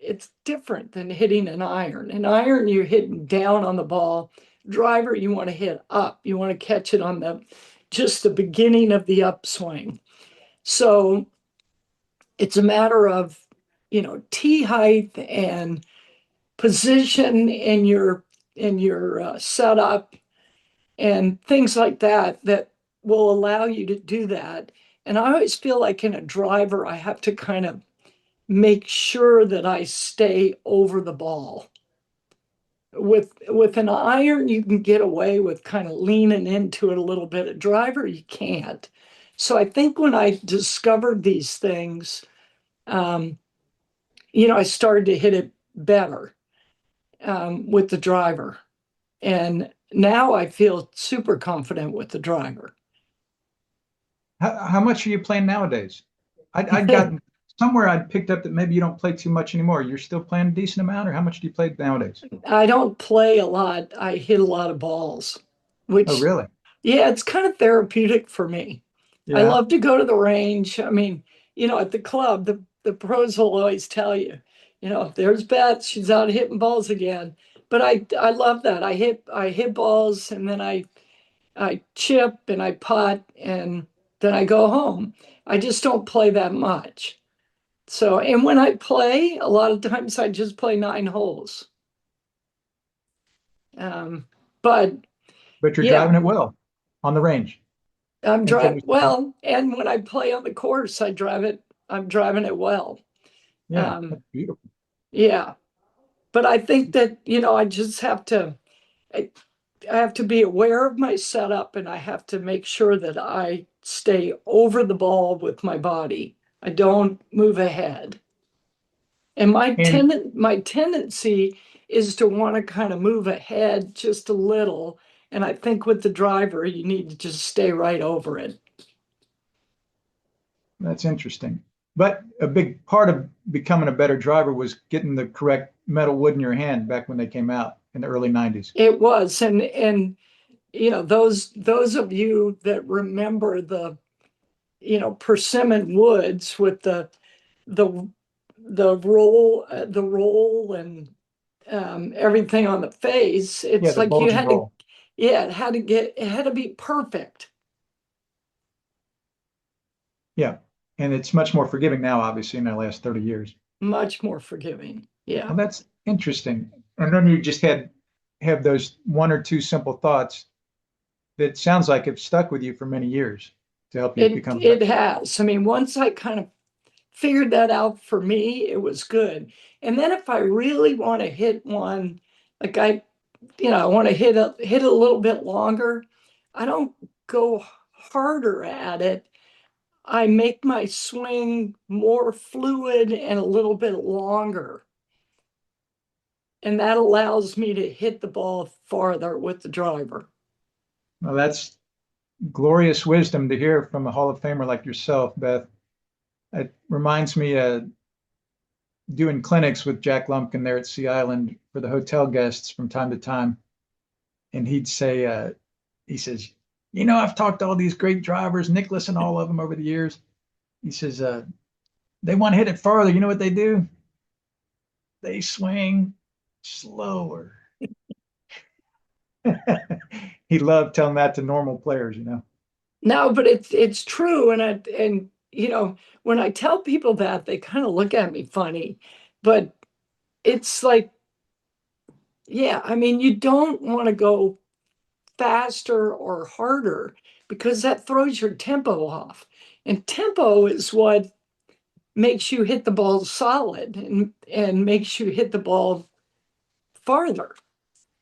it's different than hitting an iron. An iron, you're hitting down on the ball. Driver, you want to hit up. You want to catch it on just the beginning of the upswing. So it's a matter of, tee height and position in your setup and things like that will allow you to do that. And I always feel like in a driver, I have to kind of make sure that I stay over the ball. With an iron, you can get away with kind of leaning into it a little bit. A driver, you can't. So I think when I discovered these things, um, I started to hit it better with the driver. And now I feel super confident with the driver. How much are you playing nowadays? I'd gotten somewhere I'd picked up that maybe you don't play too much anymore. You're still playing a decent amount, or how much do you play nowadays? I don't play a lot. I hit a lot of balls, Oh, which, really? yeah, it's kind of therapeutic for me. I Yeah. love to go to the range. I mean, at the club, the pros will always tell you, there's Beth, she's out hitting balls again. But I love that. I hit balls, and then I chip and I putt, and then I go home. I just don't play that much. So, and when I play, a lot of times I just play 9 holes. Um, but But you're yeah, driving it well on the range I'm and driving finishing. well, and when I play on the course, I'm driving it well. Yeah, Um, that's beautiful. yeah, but I think that, I just have to. I have to be aware of my setup and I have to make sure that I stay over the ball with my body. I don't move ahead. And And my tendency is to want to kind of move ahead just a little. And I think with the driver, you need to just stay right over it. that's interesting. But a big part of becoming a better driver was getting the correct metal wood in your hand back when they came out in the early 90s. It was, and those of you that remember the persimmon woods with the the roll and everything on the face. Yeah, It's the like you bulge and had to, roll. yeah, it had to be perfect, Yeah. And it's much more forgiving now, obviously, in the last 30 years. much more forgiving. Yeah. Well, that's interesting. And then you just have those one or two simple thoughts that sounds like have stuck with you for many years to help you become better. It has. I mean, once I kind of figured that out for me, it was good. And then if I really want to hit one, like I want to hit a little bit longer, I don't go harder at it. I make my swing more fluid and a little bit longer. And that allows me to hit the ball farther with the driver. Well, that's glorious wisdom to hear from a Hall of Famer like yourself, Beth. It reminds me doing clinics with Jack Lumpkin there at Sea Island for the hotel guests from time to time. And he'd say, he says, I've talked to all these great drivers, Nicholas and all of them over the years. He says, they want to hit it farther. You know what they do? They swing slower. He loved telling that to normal players. No, but it's true. And when I tell people that, they kind of look at me funny. But it's like, yeah, I mean, you don't want to go faster or harder because that throws your tempo off. And tempo is what makes you hit the ball solid and makes you hit the ball farther.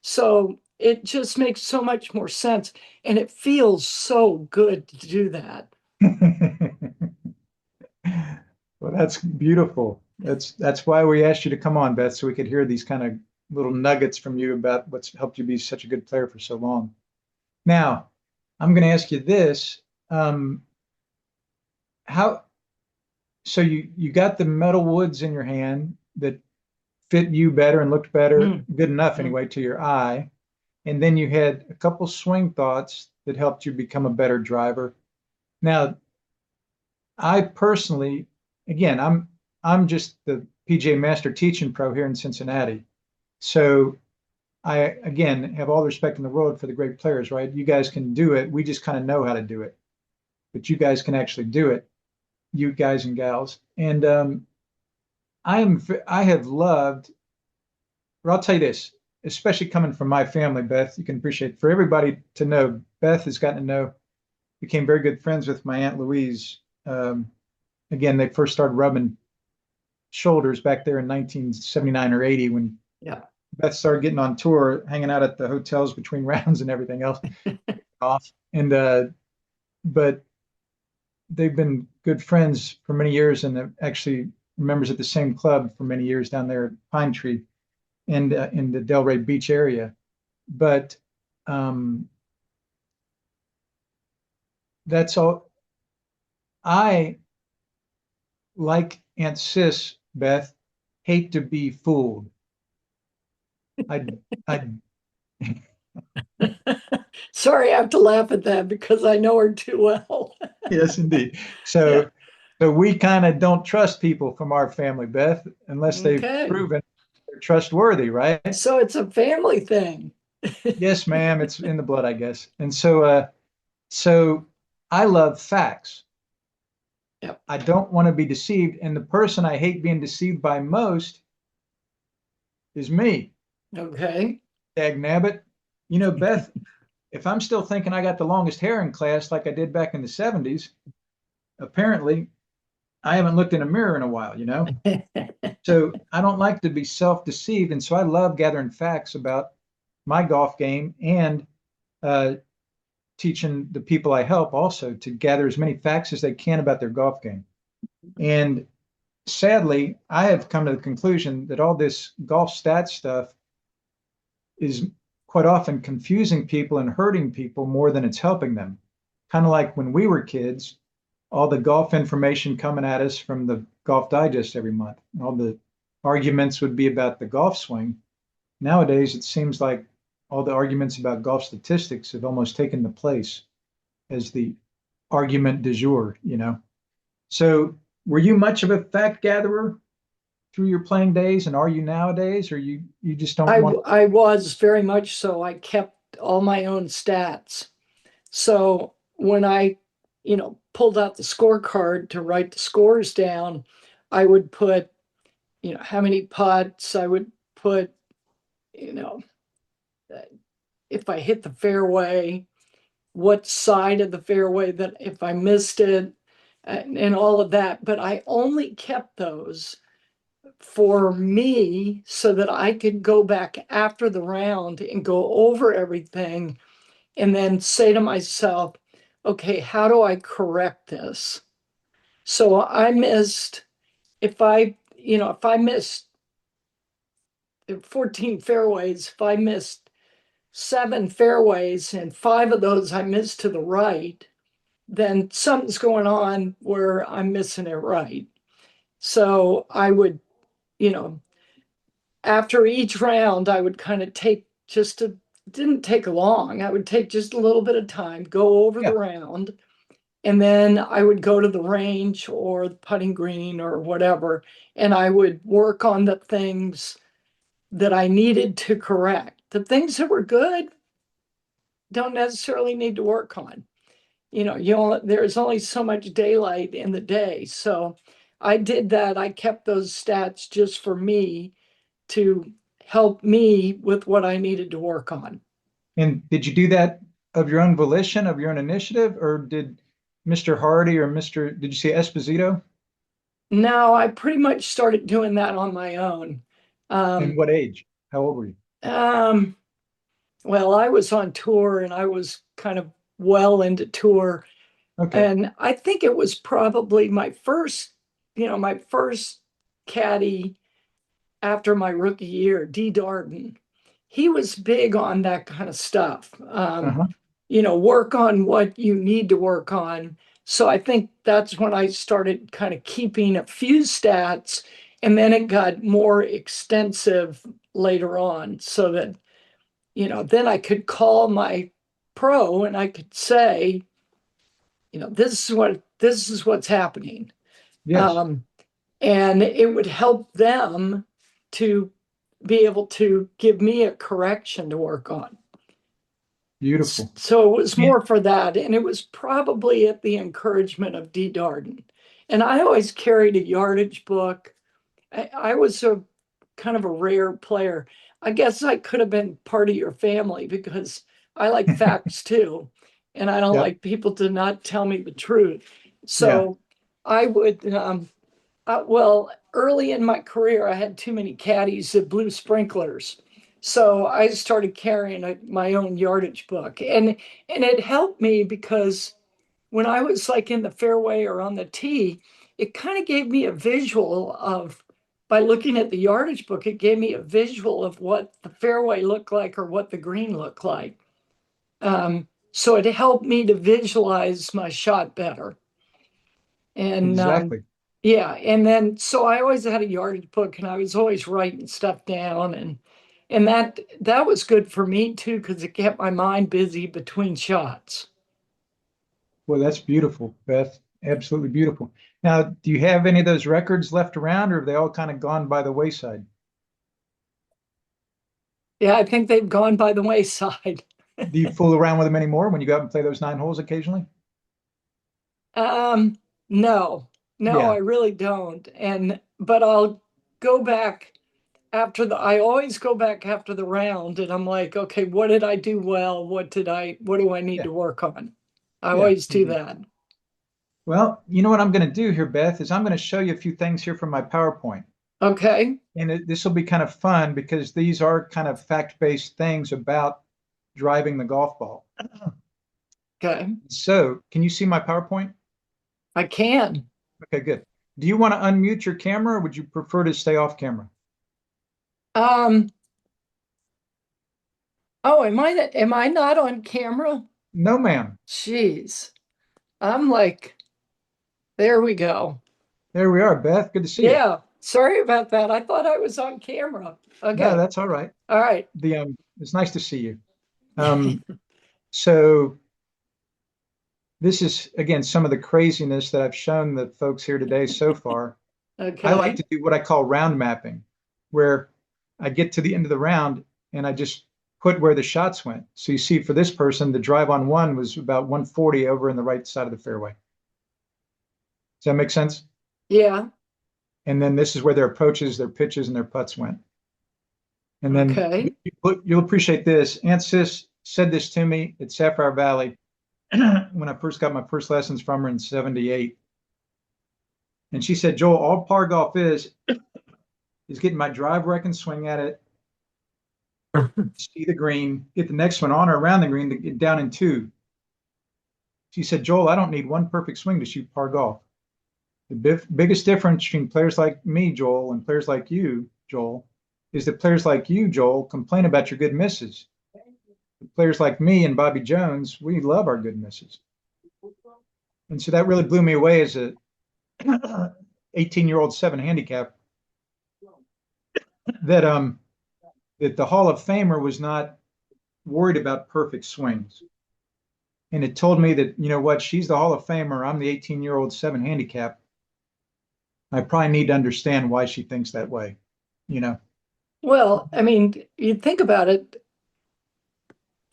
So it just makes so much more sense. And it feels so good to do that. Well, that's beautiful. That's why we asked you to come on, Beth, so we could hear these kind of little nuggets from you about what's helped you be such a good player for so long. Now, I'm going to ask you this. How so you got the metal woods in your hand that fit you better and looked better, Mm, good enough mm. anyway, to your eye. And then you had a couple swing thoughts that helped you become a better driver. Now, I personally, again, I'm just the PGA Master Teaching Pro here in Cincinnati. So I again have all the respect in the world for the great players, right? You guys can do it. We just kind of know how to do it, but you guys can actually do it, you guys and gals. And I have loved, or I'll tell you this, especially coming from my family, Beth, you can appreciate for everybody to know. Beth has gotten to know, became very good friends with my Aunt Louise. Again, they first started rubbing shoulders back there in 1979 or 80 when Yeah. Beth started getting on tour, hanging out at the hotels between rounds and everything else off. And but they've been good friends for many years and actually members at the same club for many years down there at Pine Tree and in the Delray Beach area. But um, that's all. I, like Aunt Sis, Beth, hate to be fooled. I Sorry, I have to laugh at that because I know her too well. yes, indeed. Yeah. So we kind of don't trust people from our family, Beth, unless they've Okay. proven they're trustworthy, right? So it's a family thing. Yes, ma'am. It's in the blood, I guess. And so I love facts. Yep. I don't want to be deceived, and the person I hate being deceived by most is me. Okay. Dag nabbit. Beth, if I'm still thinking I got the longest hair in class like I did back in the 70s, apparently I haven't looked in a mirror in a while. So I don't like to be self-deceived, and so I love gathering facts about my golf game and uh, teaching the people I help also to gather as many facts as they can about their golf game. And sadly, I have come to the conclusion that all this golf stats stuff is quite often confusing people and hurting people more than it's helping them. Kind of like when we were kids, all the golf information coming at us from the Golf Digest every month. All the arguments would be about the golf swing. Nowadays, it seems like all the arguments about golf statistics have almost taken the place as the argument du jour, you know. So, were you much of a fact gatherer through your playing days, and are you nowadays, or you just don't want? I was very much so. I kept all my own stats. So when I, pulled out the scorecard to write the scores down, I would put, how many putts, I would put, you know, if I hit the fairway, what side of the fairway that if I missed it, and all of that. But I only kept those for me so that I could go back after the round and go over everything and then say to myself, okay, how do I correct this? So I missed, if I missed 14 fairways, if I missed 7 fairways and 5 of those I missed to the right, then something's going on where I'm missing it right. So I would, you know, after each round, I would kind of take just a, didn't take long. I would take just a little bit of time, go over the Yeah. round, and then I would go to the range or the putting green or whatever, and I would work on the things that I needed to correct. The things that were good don't necessarily need to work on. There's only so much daylight in the day. So I did that. I kept those stats just for me to help me with what I needed to work on. And did you do that of your own volition, of your own initiative, or did Mr. Hardy or did you say Esposito? Now I pretty much started doing that on my own. And Um, what age? How old were you? um, well, I was on tour and I was kind of well into tour. Okay. And I think it was probably my first caddy after my rookie year, D. Darden. He was big on that kind of stuff. Uh-huh. Work on what you need to work on. So I think that's when I started kind of keeping a few stats, and then it got more extensive later on so that, then I could call my pro and I could say, this is what's happening. Yes. Um, and it would help them to be able to give me a correction to work on. Beautiful. So it was And more for that. And it was probably at the encouragement of D. Darden. And I always carried a yardage book. I was a kind of a rare player. I guess I could have been part of your family because I like facts too. And I don't yep. like people to not tell me the truth. Yeah. So I would, well, early in my career, I had too many caddies that blew sprinklers. So I started carrying my own yardage book. And it helped me because when I was like in the fairway or on the tee, it kind of gave me a visual of, by looking at the yardage book, it gave me a visual of what the fairway looked like or what the green looked like. So it helped me to visualize my shot better. And Exactly. yeah, and then so I always had a yardage book and I was always writing stuff down, and that was good for me too because it kept my mind busy between shots. Well, that's beautiful, Beth. Absolutely beautiful. Now, do you have any of those records left around, or have they all kind of gone by the wayside? Yeah, I think they've gone by the wayside. Do you fool around with them anymore when you go out and play those 9 holes occasionally? Um, no, no, I Yeah. really don't. But I'll go back I always go back after the round and I'm like, okay, what did I do well? What do I need Yeah. to work on? I Yeah. always You do do. that. Well, you know what I'm going to do here, Beth, is I'm going to show you a few things here from my PowerPoint. Okay. And this will be kind of fun because these are kind of fact-based things about driving the golf ball. Okay. So, can you see my PowerPoint? I can. Okay, good. Do you want to unmute your camera or would you prefer to stay off camera? Um, oh, am I not on camera? No, ma'am. Jeez. I'm like, there we go. There we are, Beth. Good to see you. Yeah. Sorry about that. I thought I was on camera. No, Okay. that's all right. All right. It's nice to see you. Um, so this is again some of the craziness that I've shown the folks here today so far. I like Okay. to do what I call round mapping, where I get to the end of the round and I just put where the shots went. So you see for this person, the drive on one was about 140 over in the right side of the fairway. Does that make sense? Yeah. And then this is where their approaches, their pitches, and their putts went. And then Okay. you'll appreciate this. Aunt Sis said this to me at Sapphire Valley when I first got my first lessons from her in 78. And she said, Joel, all par golf is getting my drive where I can swing at it, see the green, get the next one on or around the green to get down in two. She said, Joel, I don't need one perfect swing to shoot par golf. The biggest difference between players like me, Joel, and players like you, Joel, is that players like you, Joel, complain about your good misses. Players like me and Bobby Jones, we love our good misses. And so that really blew me away as a 18-year-old seven handicap that that the Hall of Famer was not worried about perfect swings. And it told me that, you know what, she's the Hall of Famer. I'm the 18-year-old seven handicap. I probably need to understand why she thinks that way, you know. Well, I mean, you think about it.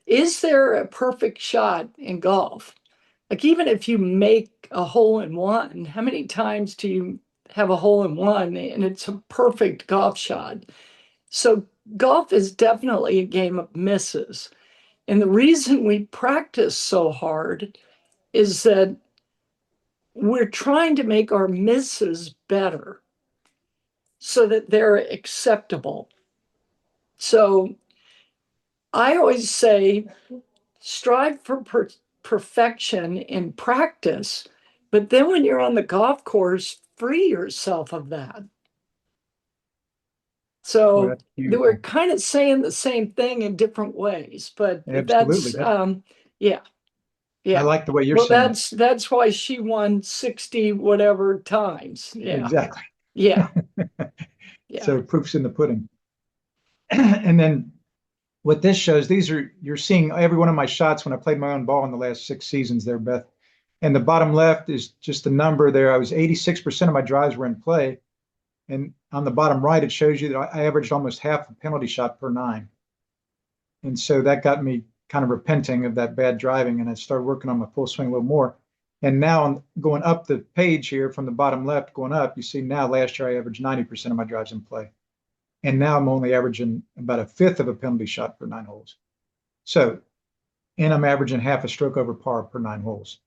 Is there a perfect shot in golf? Like, even if you make a hole in one, how many times do you have a hole in one and it's a perfect golf shot? So, golf is definitely a game of misses. And the reason we practice so hard is that we're trying to make our misses better so that they're acceptable. So, I always say strive for perfection in practice, but then when you're on the golf course, free yourself of that. Boy, So that's they were beautiful. kind of saying the same thing in different ways, but Absolutely. yeah, I yeah. like the way you're Well, saying it. that's why she won 60 whatever times. Yeah, Exactly. yeah, yeah. So proof's in the pudding. And then what this shows, you're seeing every one of my shots when I played my own ball in the last 6 seasons there, Beth. And the bottom left is just the number there. I was 86% of my drives were in play. And on the bottom right, it shows you that I averaged almost half a penalty shot per nine. And so that got me kind of repenting of that bad driving. And I started working on my full swing a little more. And now I'm going up the page here from the bottom left, going up, you see now last year I averaged 90% of my drives in play. And now I'm only averaging about a fifth of a penalty shot per nine holes. So, and I'm averaging half a stroke over par per nine holes.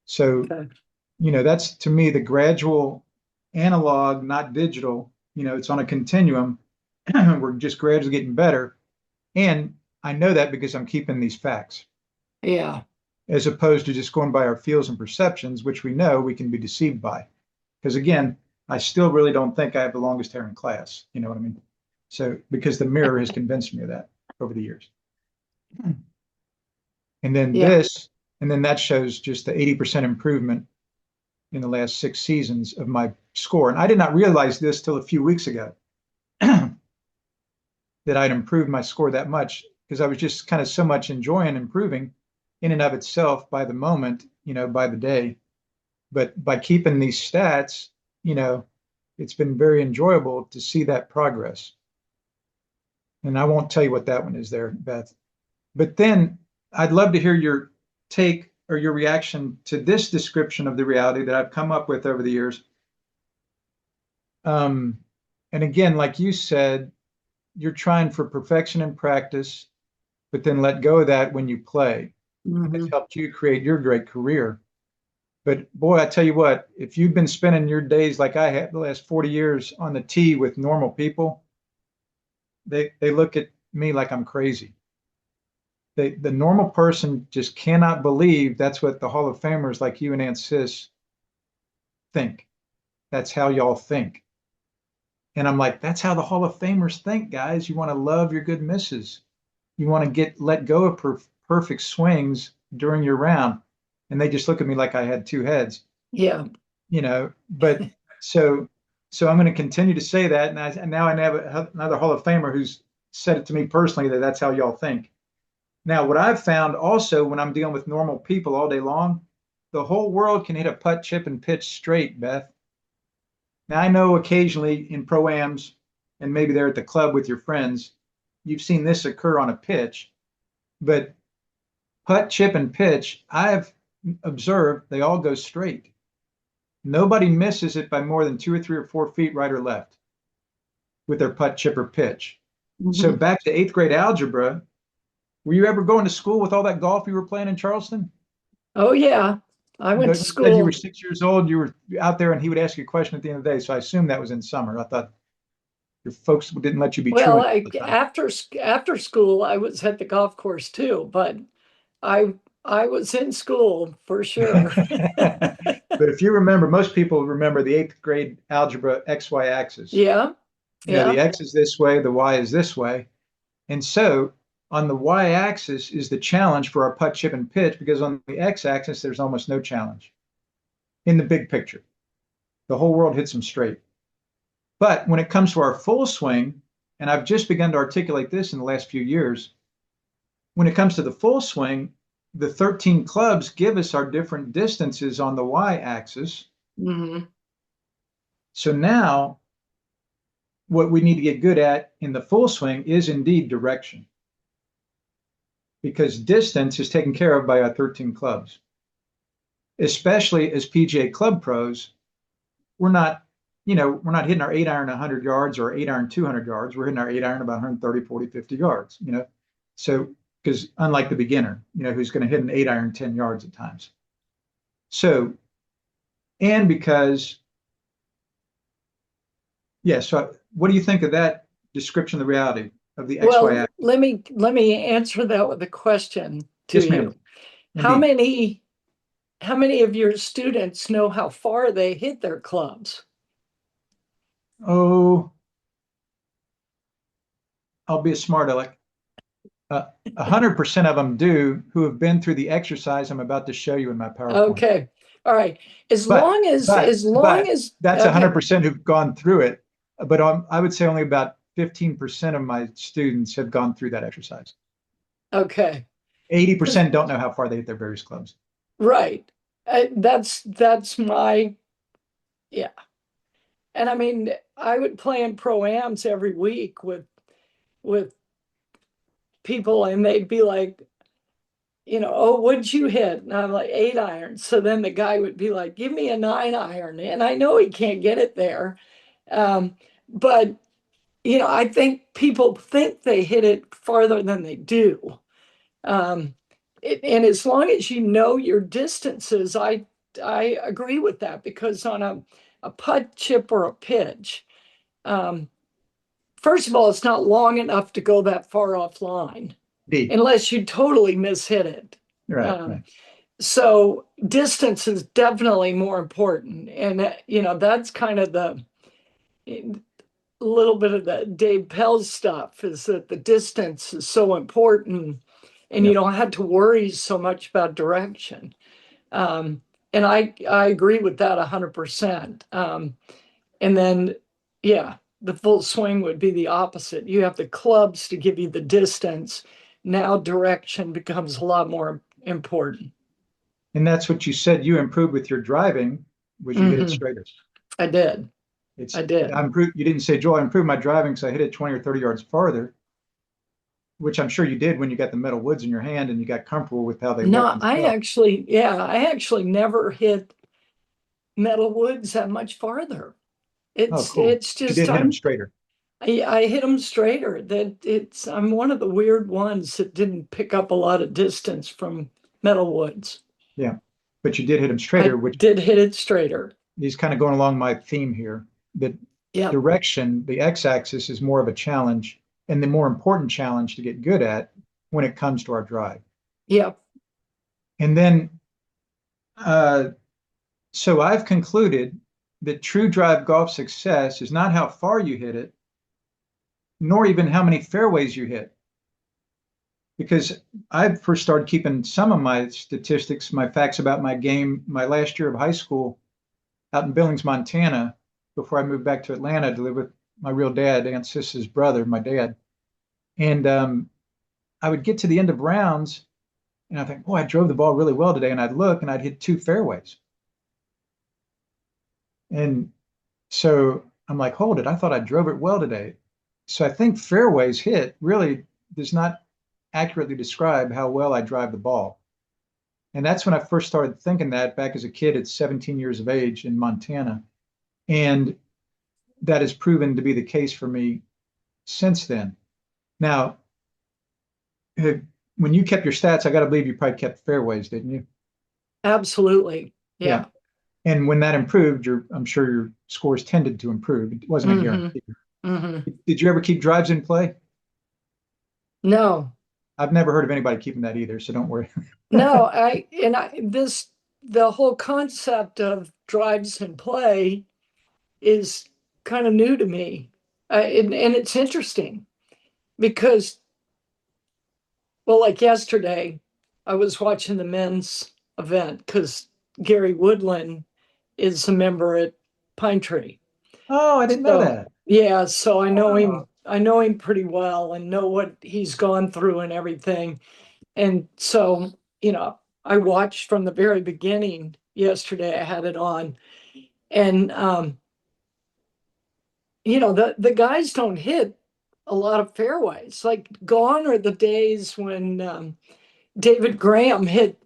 So, Okay. that's to me the gradual analog, not digital. It's on a continuum. We're just gradually getting better. And I know that because I'm keeping these facts, Yeah, as opposed to just going by our feels and perceptions, which we know we can be deceived by. Because again, I still really don't think I have the longest hair in class. You know what I mean? So, because the mirror has convinced me of that over the years. And then yeah. this, and then that shows just the 80% improvement in the last 6 seasons of my score. And I did not realize this till a few weeks ago that I'd improved my score that much because I was just kind of so much enjoying improving in and of itself by the moment, by the day. But by keeping these stats, you know, it's been very enjoyable to see that progress. And I won't tell you what that one is there, Beth. But then I'd love to hear your take or your reaction to this description of the reality that I've come up with over the years. Um, and again, like you said, you're trying for perfection in practice, but then let go of that when you play. And it's Mhm. helped you create your great career. But boy, I tell you what, if you've been spending your days like I have the last 40 years on the tee with normal people, they look at me like I'm crazy. The normal person just cannot believe that's what the Hall of Famers like you and Aunt Sis think. That's how y'all think. And I'm like, that's how the Hall of Famers think, guys. You want to love your good misses. You want to get let go of perfect swings during your round. And they just look at me like I had two heads, Yeah. but so I'm going to continue to say that. And now I have another Hall of Famer who's said it to me personally that that's how y'all think. Now, what I've found also when I'm dealing with normal people all day long, the whole world can hit a putt, chip, and pitch straight, Beth. Now, I know occasionally in pro-ams and maybe they're at the club with your friends, you've seen this occur on a pitch, but putt, chip, and pitch, I've observed they all go straight. Nobody misses it by more than 2 or 3 or 4 feet right or left with their putt, chip, or pitch. So Mhm. back to eighth grade algebra, were you ever going to school with all that golf you were playing in Charleston? Oh, yeah. I went to You said you were school. 6 years old. You were out there, and he would ask you a question at the end of the day. So I assumed that was in summer. I thought your folks didn't let you be Well, truant I all the time. after school, I was at the golf course too, but I I was in school for sure. But if you remember, most people remember the eighth grade algebra XY axis. Yeah, The yeah. X is this way, the Y is this way. And so on the Y axis is the challenge for our putt, chip, and pitch, because on the X axis, there's almost no challenge in the big picture. The whole world hits them straight. But when it comes to our full swing, and I've just begun to articulate this in the last few years, when it comes to the full swing, the 13 clubs give us our different distances on the Y axis. Hmm. So now what we need to get good at in the full swing is indeed direction, because distance is taken care of by our 13 clubs. Especially as PGA Club pros, we're not, we're not hitting our 8 iron 100 yards or 8 iron 200 yards. We're hitting our 8 iron about 130, 40, 50 yards. So, because unlike the beginner, who's going to hit an 8 iron 10 yards at times. So, and because, yeah, so what do you think of that description of the reality of the XY Well, axis? let me answer that with a question to Yes, ma'am. you. How Indeed. many how many of your students know how far they hit their clubs? Oh, I'll be a smart aleck. 100% of them do who have been through the exercise I'm about to show you in my PowerPoint. Okay. All right. As But long as but as long but as that's okay. 100% who've gone through it. But I would say only about 15% of my students have gone through that exercise. Okay. 80% don't know how far they hit their various clubs. Right. That's my yeah. And I mean, I would play in pro-ams every week with people and they'd be like, oh, what'd you hit? And I'm like, 8 iron. So then the guy would be like, give me a 9 iron. And I know he can't get it there. But I think people think they hit it farther than they do. Um, and as long as you know your distances, I agree with that because on a putt, chip, or a pitch, um, first of all, it's not long enough to go that far offline D. unless you totally mishit it. Right, Um, right. so distance is definitely more important, and that's kind of the little bit of the Dave Pell's stuff is that the distance is so important, and you Yep. don't have to worry so much about direction. Um, and I agree with that 100%. And then, yeah, the full swing would be the opposite. You have the clubs to give you the distance. Now direction becomes a lot more important. And that's what you said you improved with your driving was you hit it Hmm. straighter. I did. I I did. improved, you didn't say, Joel, I improved my driving because I hit it 20 or 30 yards farther, which I'm sure you did when you got the metal woods in your hand and you got comfortable with how they looked No, and felt. I actually never hit metal woods that much farther. Oh, It's cool. it's But you just did hit them straighter. I hit them straighter. I'm one of the weird ones that didn't pick up a lot of distance from metal woods. Yeah. but you did hit them straighter, I which did hit it straighter. is kind of going along my theme here. That Yep. direction, the x-axis, is more of a challenge and the more important challenge to get good at when it comes to our drive. Yep. And then, uh, so I've concluded that true drive golf success is not how far you hit it, nor even how many fairways you hit. Because I first started keeping some of my statistics, my facts about my game, my last year of high school out in Billings, Montana, before I moved back to Atlanta to live with my real dad, Aunt Sis's brother, my dad. And I would get to the end of rounds and I think, boy, I drove the ball really well today. And I'd look and I'd hit two fairways. And so I'm like, hold it. I thought I drove it well today. So I think fairways hit really does not accurately describe how well I drive the ball. And that's when I first started thinking that back as a kid at 17 years of age in Montana. And that has proven to be the case for me since then. Now, when you kept your stats, I got to believe you probably kept fairways, didn't you? Absolutely. Yeah. Yeah. And when that improved, I'm sure your scores tended to improve. It wasn't a Hmm. guarantee. Hmm. Did you ever keep drives in play? No, I've never heard of anybody keeping that either, so don't worry. no, the whole concept of drives in play is kind of new to me. And it's interesting because, well, like yesterday, I was watching the men's event because Gary Woodland is a member at Pine Tree. Oh, I didn't know So that. yeah, so Oh, I know him pretty well and know what he's gone through and everything. And so, you know, I watched from the very beginning yesterday. I had it on. And the guys don't hit a lot of fairways. Like gone are the days when David Graham hit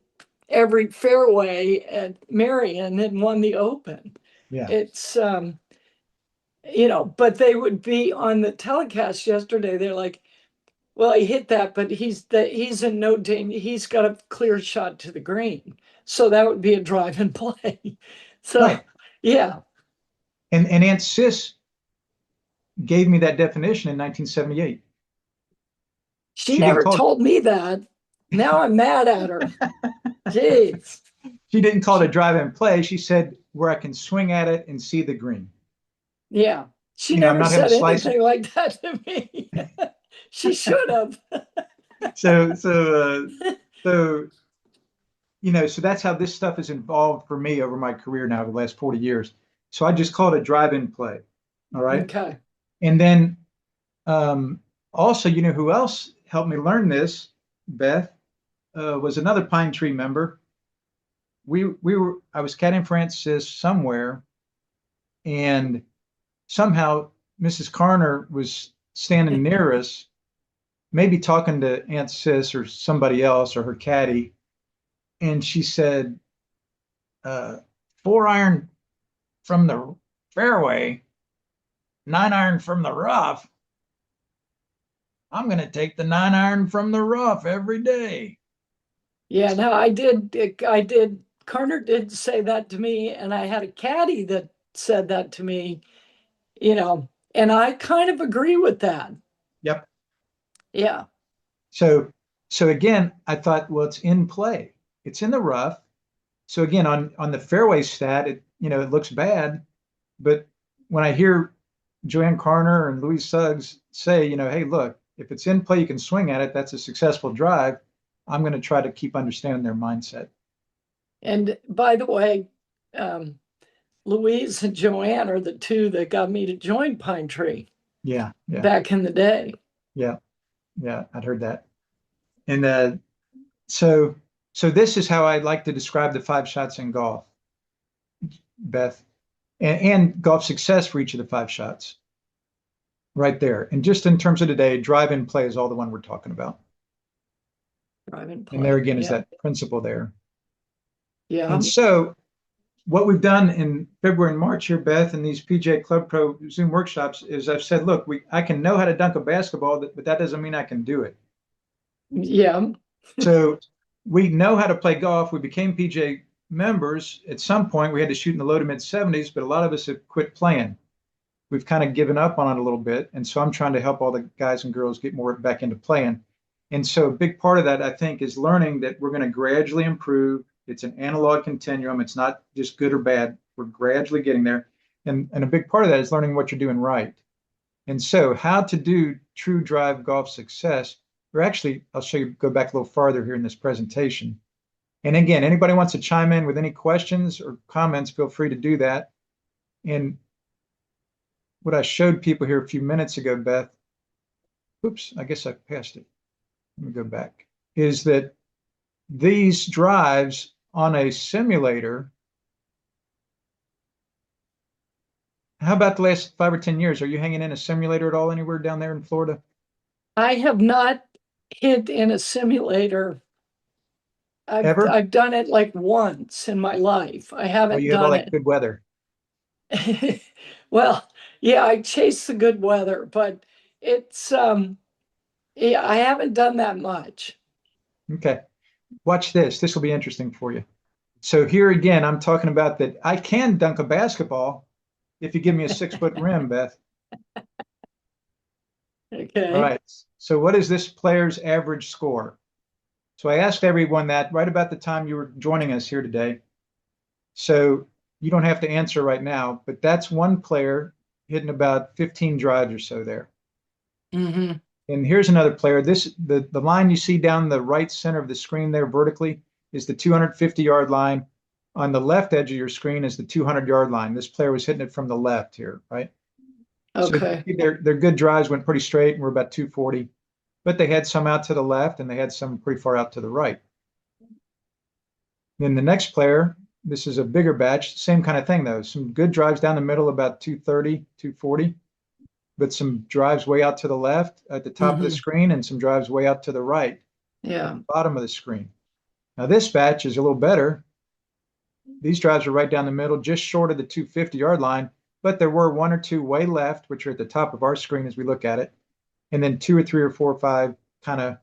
every fairway at Marion and won the Open. yeah. It's but they would be on the telecast yesterday. They're like, well, he hit that, but he's in no danger. He's got a clear shot to the green. So that would be a drive and play. So Right. yeah. And Aunt Sis gave me that definition in 1978. She She didn't never call told me that. Now I'm mad at her. Jeez. she didn't call it a She, drive and play. She said where I can swing at it and see the green. yeah. She I'm never not going to said slice it. anything like that to me. She should have. So so so that's how this stuff has evolved for me over my career now, the last 40 years. So I just call it a drive-in play. All right. Okay. And then also, who else helped me learn this, Beth, was another Pine Tree member. I was caddying Francis somewhere, and somehow Mrs. Carner was standing near us, maybe talking to Aunt Sis or somebody else or her caddy, and she said, uh, 4 iron from the fairway, 9 iron from the rough. I'm going to take the 9 iron from the rough every day. Yeah, no, I did. Carter did say that to me, and I had a caddy that said that to me, and I kind of agree with that. Yep. Yeah. So, so again, I thought, well, it's in play. It's in the rough. So again, on the fairway stat, it looks bad, but when I hear Joanne Carner and Louise Suggs say, hey, look, if it's in play, you can swing at it. That's a successful drive. I'm going to try to keep understanding their mindset. And by the way, um, Louise and Joanne are the two that got me to join Pine Tree Yeah, yeah, back in the day. yeah, yeah. I'd heard that. And so, so this is how I like to describe the 5 shots in golf, Beth, and golf success for each of the 5 shots right there. And just in terms of today, drive in play is all the one we're talking about. Drive and And there play. again is Yeah. that principle there. Yeah. And so what we've done in February and March here, Beth, in these PGA Club Pro Zoom workshops is I've said, look, I can know how to dunk a basketball, but that doesn't mean I can do it. Yeah. So we know how to play golf. We became PGA members, at some point, we had to shoot in the low to mid 70s, but a lot of us have quit playing. We've kind of given up on it a little bit. And so I'm trying to help all the guys and girls get more back into playing. And so a big part of that, I think, is learning that we're going to gradually improve. It's an analog continuum. It's not just good or bad. We're gradually getting there. And a big part of that is learning what you're doing right. And so how to do true drive golf success, or actually, I'll show you, go back a little farther here in this presentation. And again, anybody wants to chime in with any questions or comments, feel free to do that. And what I showed people here a few minutes ago, Beth, oops, I guess I passed it. Let me go back, is that these drives on a simulator, how about the last 5 or 10 years? Are you hanging in a simulator at all anywhere down there in Florida? I have not hit in a simulator. Ever? I've done it like once in my life. I Oh, haven't you have all done that it. good weather. Well, yeah, I chase the good weather, but it's yeah, I haven't done that much. Okay. Watch this. This will be interesting for you. So here again, I'm talking about that I can dunk a basketball if you give me a 6 foot rim, Beth. All Okay. right. So what is this player's average score? So I asked everyone that right about the time you were joining us here today. So you don't have to answer right now, but that's one player hitting about 15 drives or so there. Hmm. And here's another player. The line you see down the right center of the screen there vertically is the 250-yard line. On the left edge of your screen is the 200-yard line. This player was hitting it from the left here, right? So Okay. their good drives went pretty straight and were about 240, but they had some out to the left and they had some pretty far out to the right. Then the next player, this is a bigger batch, same kind of thing though. Some good drives down the middle, about 230, 240, but some drives way out to the left at the top of the Hmm. screen and some drives way out to the right at Yeah. the bottom of the screen. Now this batch is a little better. These drives are right down the middle, just short of the 250-yard line, but there were one or two way left, which are at the top of our screen as we look at it. And then two or three or four or five kind of,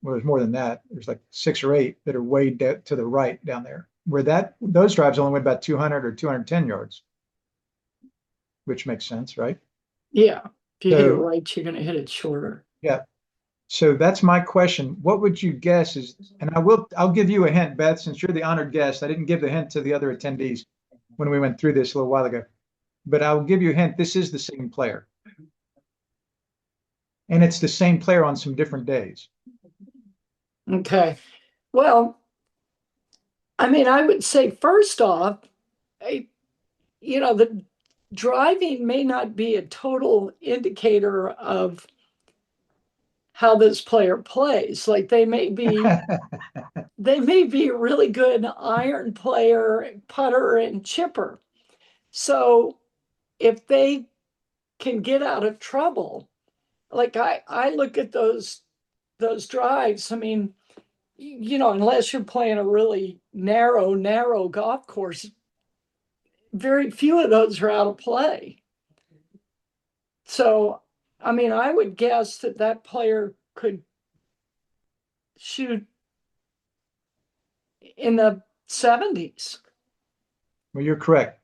well, there's more than that. There's like 6 or 8 that are way to the right down there, where those drives only went about 200 or 210 yards, which makes sense, right? Yeah. If you hit it So right, you're gonna hit it shorter. yeah. So that's my question. What would you guess is, and I'll give you a hint, Beth, since you're the honored guest. I didn't give the hint to the other attendees when we went through this a little while ago, but I'll give you a hint. This is the same player, and it's the same player on some different days. Okay. Well, I mean, I would say first off, the driving may not be a total indicator of how this player plays. Like they may be a really good iron player, putter, and chipper. So if they can get out of trouble, like I look at those drives, I mean, unless you're playing a really narrow golf course, very few of those are out of play. So, I mean, I would guess that that player could shoot in the 70s. Well, you're correct.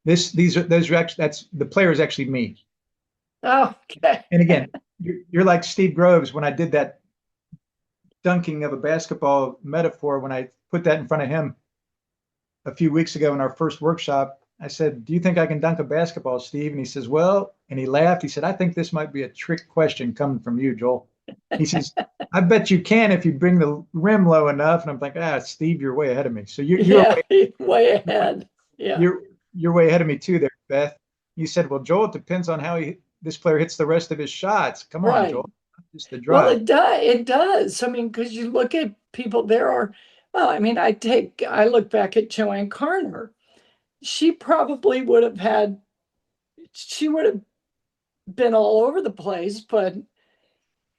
Those are actually, that's the player is actually me. Oh, okay. And again, you're like Steve Groves when I did that dunking of a basketball metaphor. When I put that in front of him a few weeks ago in our first workshop, I said, "Do you think I can dunk a basketball, Steve?" And he says, "Well," and he laughed. He said, "I think this might be a trick question coming from you, Joel." He says, "I bet you can if you bring the rim low enough." And I'm like, Steve, you're way ahead of me. So Yeah, way ahead. Yeah. you're you're way ahead of me too there, Beth. You said, "Well, Joel, it depends on how this player hits the rest of his shots." Come on, Right. Joel, not just the Well, drive. it does. I mean, because you look at people, well, I mean, I look back at Joanne Carner. She probably she would have been all over the place, but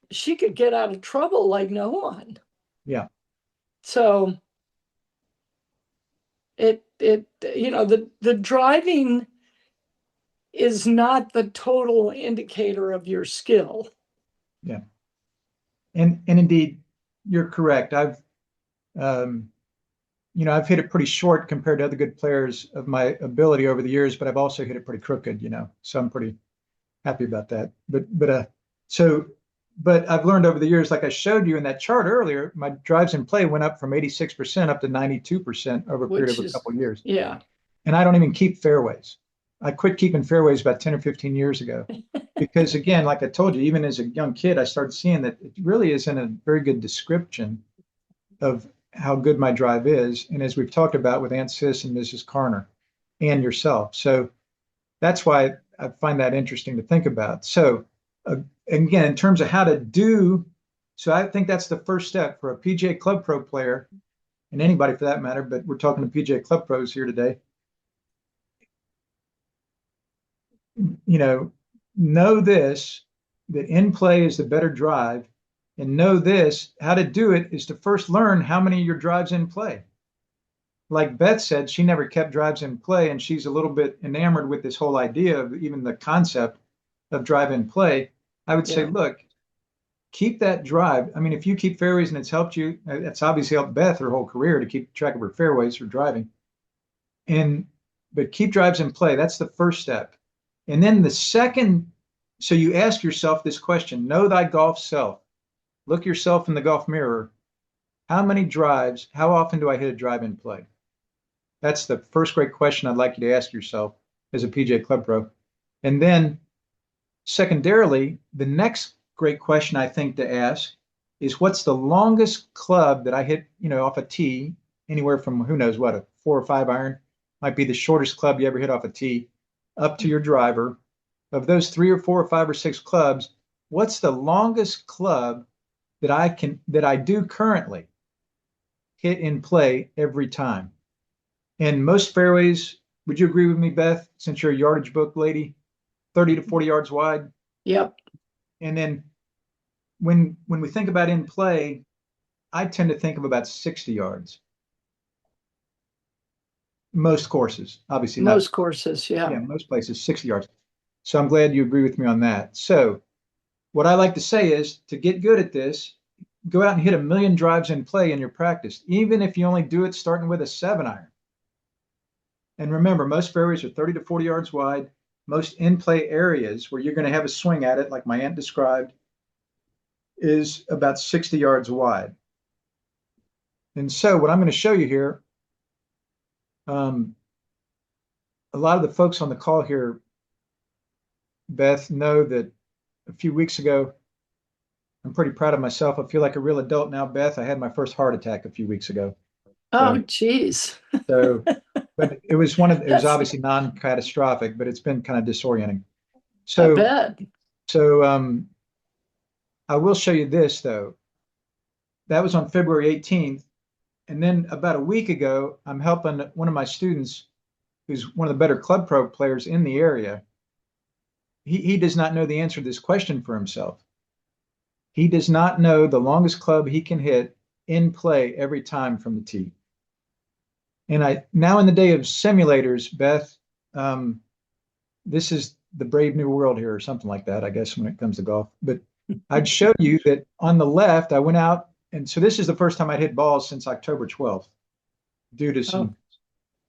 she could get out of trouble like no one. Yeah, So the driving is not the total indicator of your skill. yeah, and indeed, you're correct. Um, I've hit it pretty short compared to other good players of my ability over the years, but I've also hit it pretty crooked, so I'm pretty happy about that. So, but I've learned over the years, like I showed you in that chart earlier, my drives in play went up from 86% up to 92% over a period which of a is, couple of years. yeah. And I don't even keep fairways. I quit keeping fairways about 10 or 15 years ago. Because again, like I told you, even as a young kid, I started seeing that it really isn't a very good description of how good my drive is. And as we've talked about with Aunt Sis and Mrs. Carner and yourself. So that's why I find that interesting to think about. So again, in terms of how to do, so I think that's the first step for a PGA Club Pro player and anybody for that matter, but we're talking to PGA Club Pros here today. Know this, that in play is the better drive, and know this, how to do it is to first learn how many of your drives in play. Like Beth said, she never kept drives in play, and she's a little bit enamored with this whole idea of even the concept of drive in play. I would say, look, keep that drive. I mean, if you keep fairways and it's helped you, it's obviously helped Beth her whole career to keep track of her fairways for driving. But keep drives in play. That's the first step. And then the second, so you ask yourself this question, know thy golf self. Look yourself in the golf mirror. How many drives, how often do I hit a drive in play? That's the first great question I'd like you to ask yourself as a PGA Club Pro. And then secondarily, the next great question I think to ask is what's the longest club that I hit, off a tee, anywhere from who knows what, a 4 or 5 iron, might be the shortest club you ever hit off a tee, up to your driver. Of those 3 or 4 or 5 or 6 clubs, what's the longest club that I do currently hit in play every time? And most fairways, would you agree with me, Beth, since you're a yardage book lady, 30 to 40 yards wide? Yep. And then when we think about in play, I tend to think of about 60 yards. Most courses, obviously not. Most courses, yeah. Most places, 60 yards. So I'm glad you agree with me on that. So what I like to say is to get good at this, go out and hit 1,000,000 drives in play in your practice, even if you only do it starting with a 7 iron. And remember, most fairways are 30 to 40 yards wide. Most in play areas where you're going to have a swing at it, like my aunt described, is about 60 yards wide. And so what I'm going to show you here, a lot of the folks on the call here, Beth, know that a few weeks ago, I'm pretty proud of myself. I feel like a real adult now, Beth. I had my first heart attack a few weeks ago. Oh, geez. But it was obviously non-catastrophic, but it's been kind of disorienting. I So, bet. I will show you this though. That was on February 18th. And then about a week ago, I'm helping one of my students who's one of the better Club Pro players in the area. He does not know the answer to this question for himself. He does not know the longest club he can hit in play every time from the tee. And now in the day of simulators, Beth, this is the brave new world here or something like that, I guess, when it comes to golf. But I'd show you that on the left, I went out. And so this is the first time I'd hit balls since October 12th due to some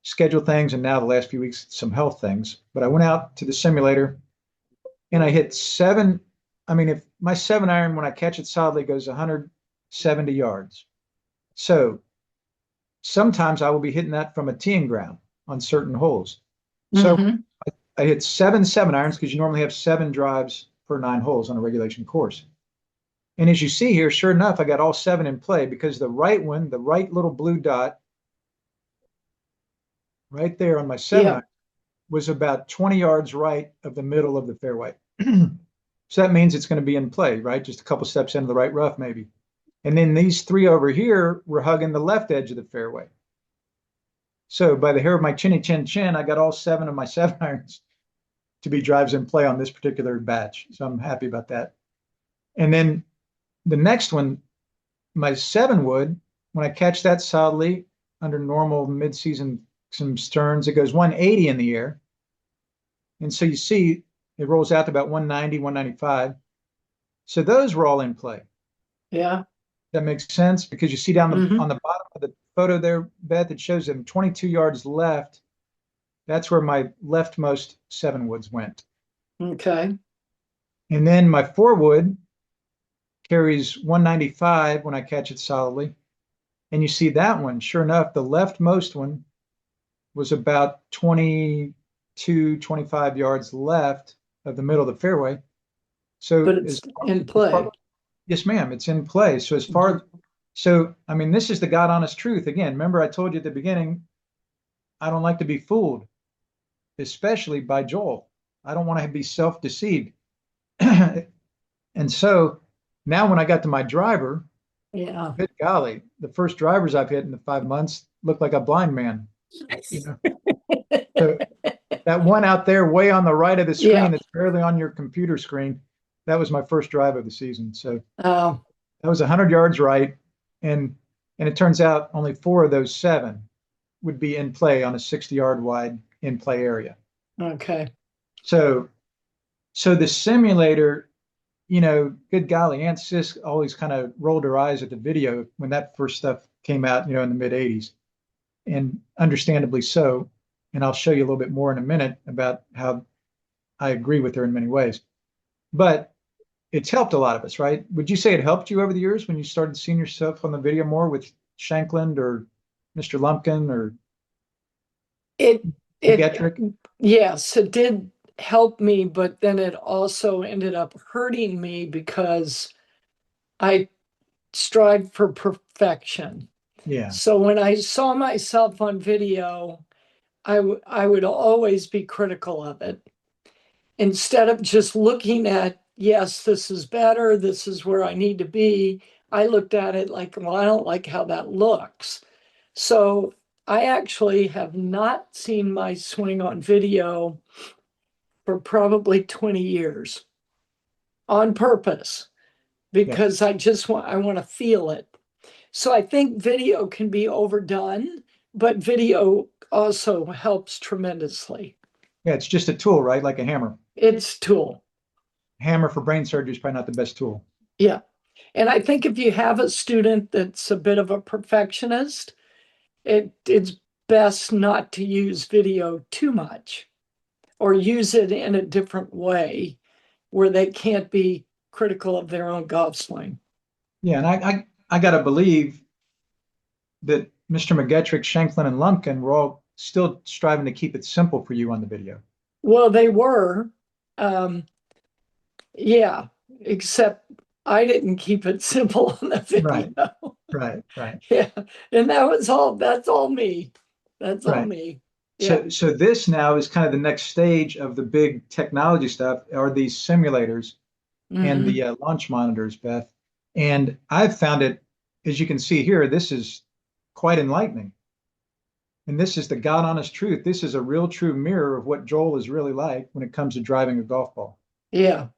schedule things. And now the last few weeks, some health things. But I went out to the simulator and I hit 7. I mean, if my 7 iron, when I catch it solidly, goes 170 yards. So sometimes I will be hitting that from a teeing ground on certain holes. So I hit 7 7-irons because you normally have 7 drives per 9 holes on a regulation course. And as you see here, sure enough, I got all 7 in play because the right one, the right little blue dot right there on my 7 iron was about 20 yards right of the middle of the fairway. So that means it's going to be in play, right? Just a couple steps into the right rough, maybe. And then these 3 over here were hugging the left edge of the fairway. So by the hair of my chinny chin chin, I got all 7 of my 7-irons to be drives in play on this particular batch. So I'm happy about that. And then the next one, my 7 wood, when I catch that solidly under normal mid-season some sterns, it goes 180 in the air. And so you see it rolls out to about 190, 195. So those were all in play. Yeah. That makes sense because you see down on the bottom of the photo there, Beth, it shows them 22 yards left. That's where my leftmost 7-woods went. Okay. And then my 4-wood carries 195 when I catch it solidly. And you see that one, sure enough, the leftmost one was about 22, 25 yards left of the middle of the fairway. So But it's in play. yes, ma'am, it's in play. So I mean, this is the God honest truth. Again, remember I told you at the beginning, I don't like to be fooled, especially by Joel. I don't want to be self-deceived. And so now when I got to my driver, Yeah. good golly, the first drivers I've hit in the 5 months look like a blind man. You know, so that one out there way on the right of the Yeah. screen that's barely on your computer screen, that was my first drive of the season. So Oh, that was 100 yards right, and it turns out only 4 of those 7 would be in play on a 60-yard wide in play area. okay. So the simulator, good golly, Aunt Sis always kind of rolled her eyes at the video when that first stuff came out, in the mid 80s, and understandably so. And I'll show you a little bit more in a minute about how I agree with her in many ways. But it's helped a lot of us, right? Would you say it helped you over the years when you started seeing yourself on the video more with Shankland or Mr. Lumpkin or It it McGetrick? yes, it did help me, but then it also ended up hurting me because I strive for perfection. Yeah, So when I saw myself on video, I would always be critical of it instead of just looking at, yes, this is better, this is where I need to be. I looked at it like, well, I don't like how that looks. So I actually have not seen my swing on video for probably 20 years on purpose yeah, because I want to feel it. So I think video can be overdone, but video also helps tremendously. yeah. It's just a tool, right? Like a hammer. It's tool. Hammer for brain surgery is probably not the best tool. Yeah. And I think if you have a student that's a bit of a perfectionist, it's best not to use video too much or use it in a different way where they can't be critical of their own golf swing. Yeah, and I gotta believe that Mr. McGetrick, Shanklin, and Lumpkin were all still striving to keep it simple for you on the video. Well, they were, um, yeah, except I didn't keep it simple on the Right, video. right, right, Yeah, and that's all me. That's all right. me. Yeah. So this now is kind of the next stage of the big technology stuff, are these simulators and Hmm. the launch monitors, Beth. And I've found it, as you can see here, this is quite enlightening. And this is the God honest truth. This is a real true mirror of what Joel is really like when it comes to driving a golf ball. Yeah.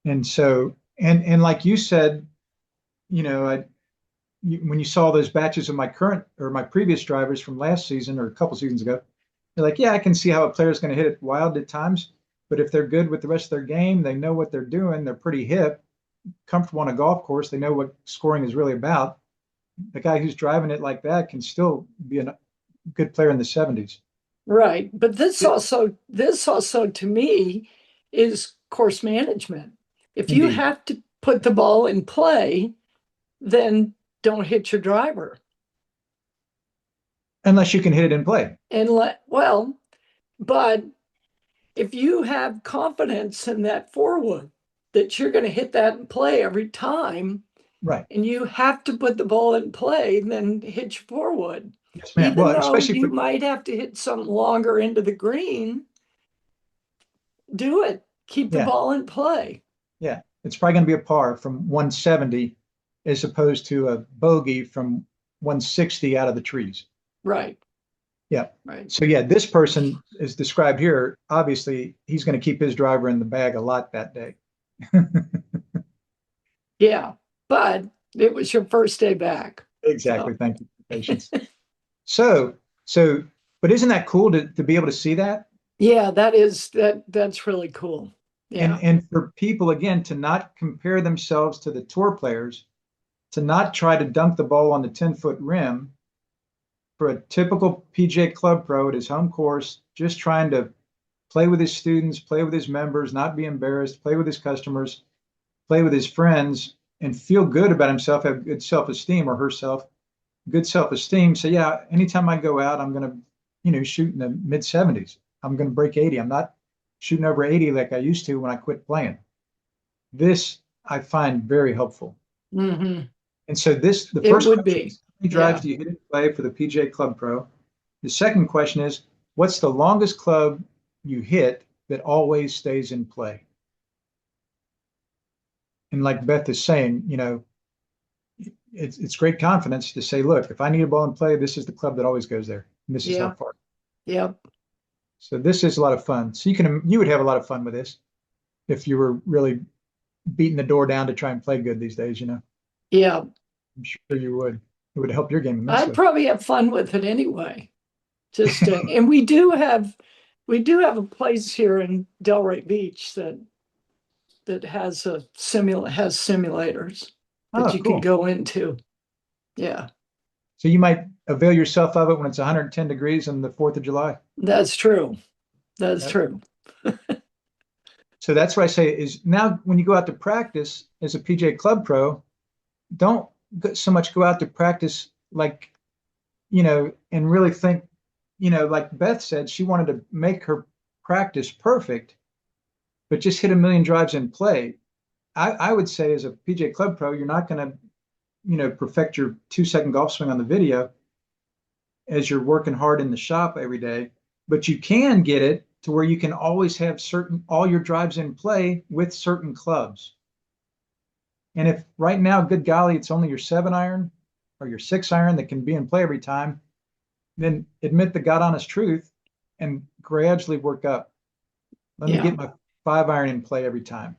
And so, and like you said, you know, when you saw those batches of my current or my previous drivers from last season or a couple seasons ago, you're like, yeah, I can see how a player's going to hit it wild at times. But if they're good with the rest of their game, they know what they're doing, they're pretty hip, comfortable on a golf course, they know what scoring is really about. The guy who's driving it like that can still be a good player in the 70s. Right. But this also to me is course management. If you Indeed. have to put the ball in play, then don't hit your driver. Unless you can hit it in play. And well, but if you have confidence in that forward that you're going to hit that in play every time, Right. and you have to put the ball in play, then hit your forward. Yes, ma'am. Even Well, though especially you for, might have to hit something longer into the green, do it. Keep the yeah, ball in play. yeah. It's probably going to be a par from 170 as opposed to a bogey from 160 out of the trees. Right. Yeah. Right. So yeah, this person is described here. Obviously, he's going to keep his driver in the bag a lot that day. Yeah. But it was your first day back. Exactly. So Thank you for patience. So, so, but isn't that cool to be able to see that? yeah, that's really cool. Yeah. And for people again to not compare themselves to the tour players, to not try to dunk the ball on the 10-foot rim, for a typical PGA Club Pro at his home course, just trying to play with his students, play with his members, not be embarrassed, play with his customers, play with his friends, and feel good about himself, have good self-esteem, or herself, good self-esteem. So yeah, anytime I go out, I'm going to, shoot in the mid 70s. I'm going to break 80. I'm not shooting over 80 like I used to when I quit playing. This I find very helpful. Hmm. And so the It first would question be. is, how many drives Yeah. do you hit and play for the PGA Club Pro? The second question is, what's the longest club you hit that always stays in play? And like Beth is saying, it's great confidence to say, look, if I need a ball in play, this is the club that always goes there. And this is how Yeah. far. Yeah. So this is a lot of fun. So you would have a lot of fun with this if you were really beating the door down to try and play good these days, Yeah. I'm sure you would. It would help your game I'd immensely. probably have fun with it anyway. Just and we do have a place here in Delray Beach that has simulators that Oh, you can cool. go into. Yeah, So you might avail yourself of it when it's 110 degrees on the 4th of July. that's true. That's Yep. true. So that's what I say is, now when you go out to practice as a PGA Club Pro, don't so much go out to practice like, and really think, like Beth said, she wanted to make her practice perfect, but just hit a million drives in play. I would say as a PGA Club Pro, you're not going to, perfect your 2-second golf swing on the video as you're working hard in the shop every day, but you can get it to where you can always have all your drives in play with certain clubs. And if right now, good golly, it's only your 7-iron or your 6-iron that can be in play every time, then admit the God honest truth and gradually work up. Let me Yeah, get my 5-iron in play every time,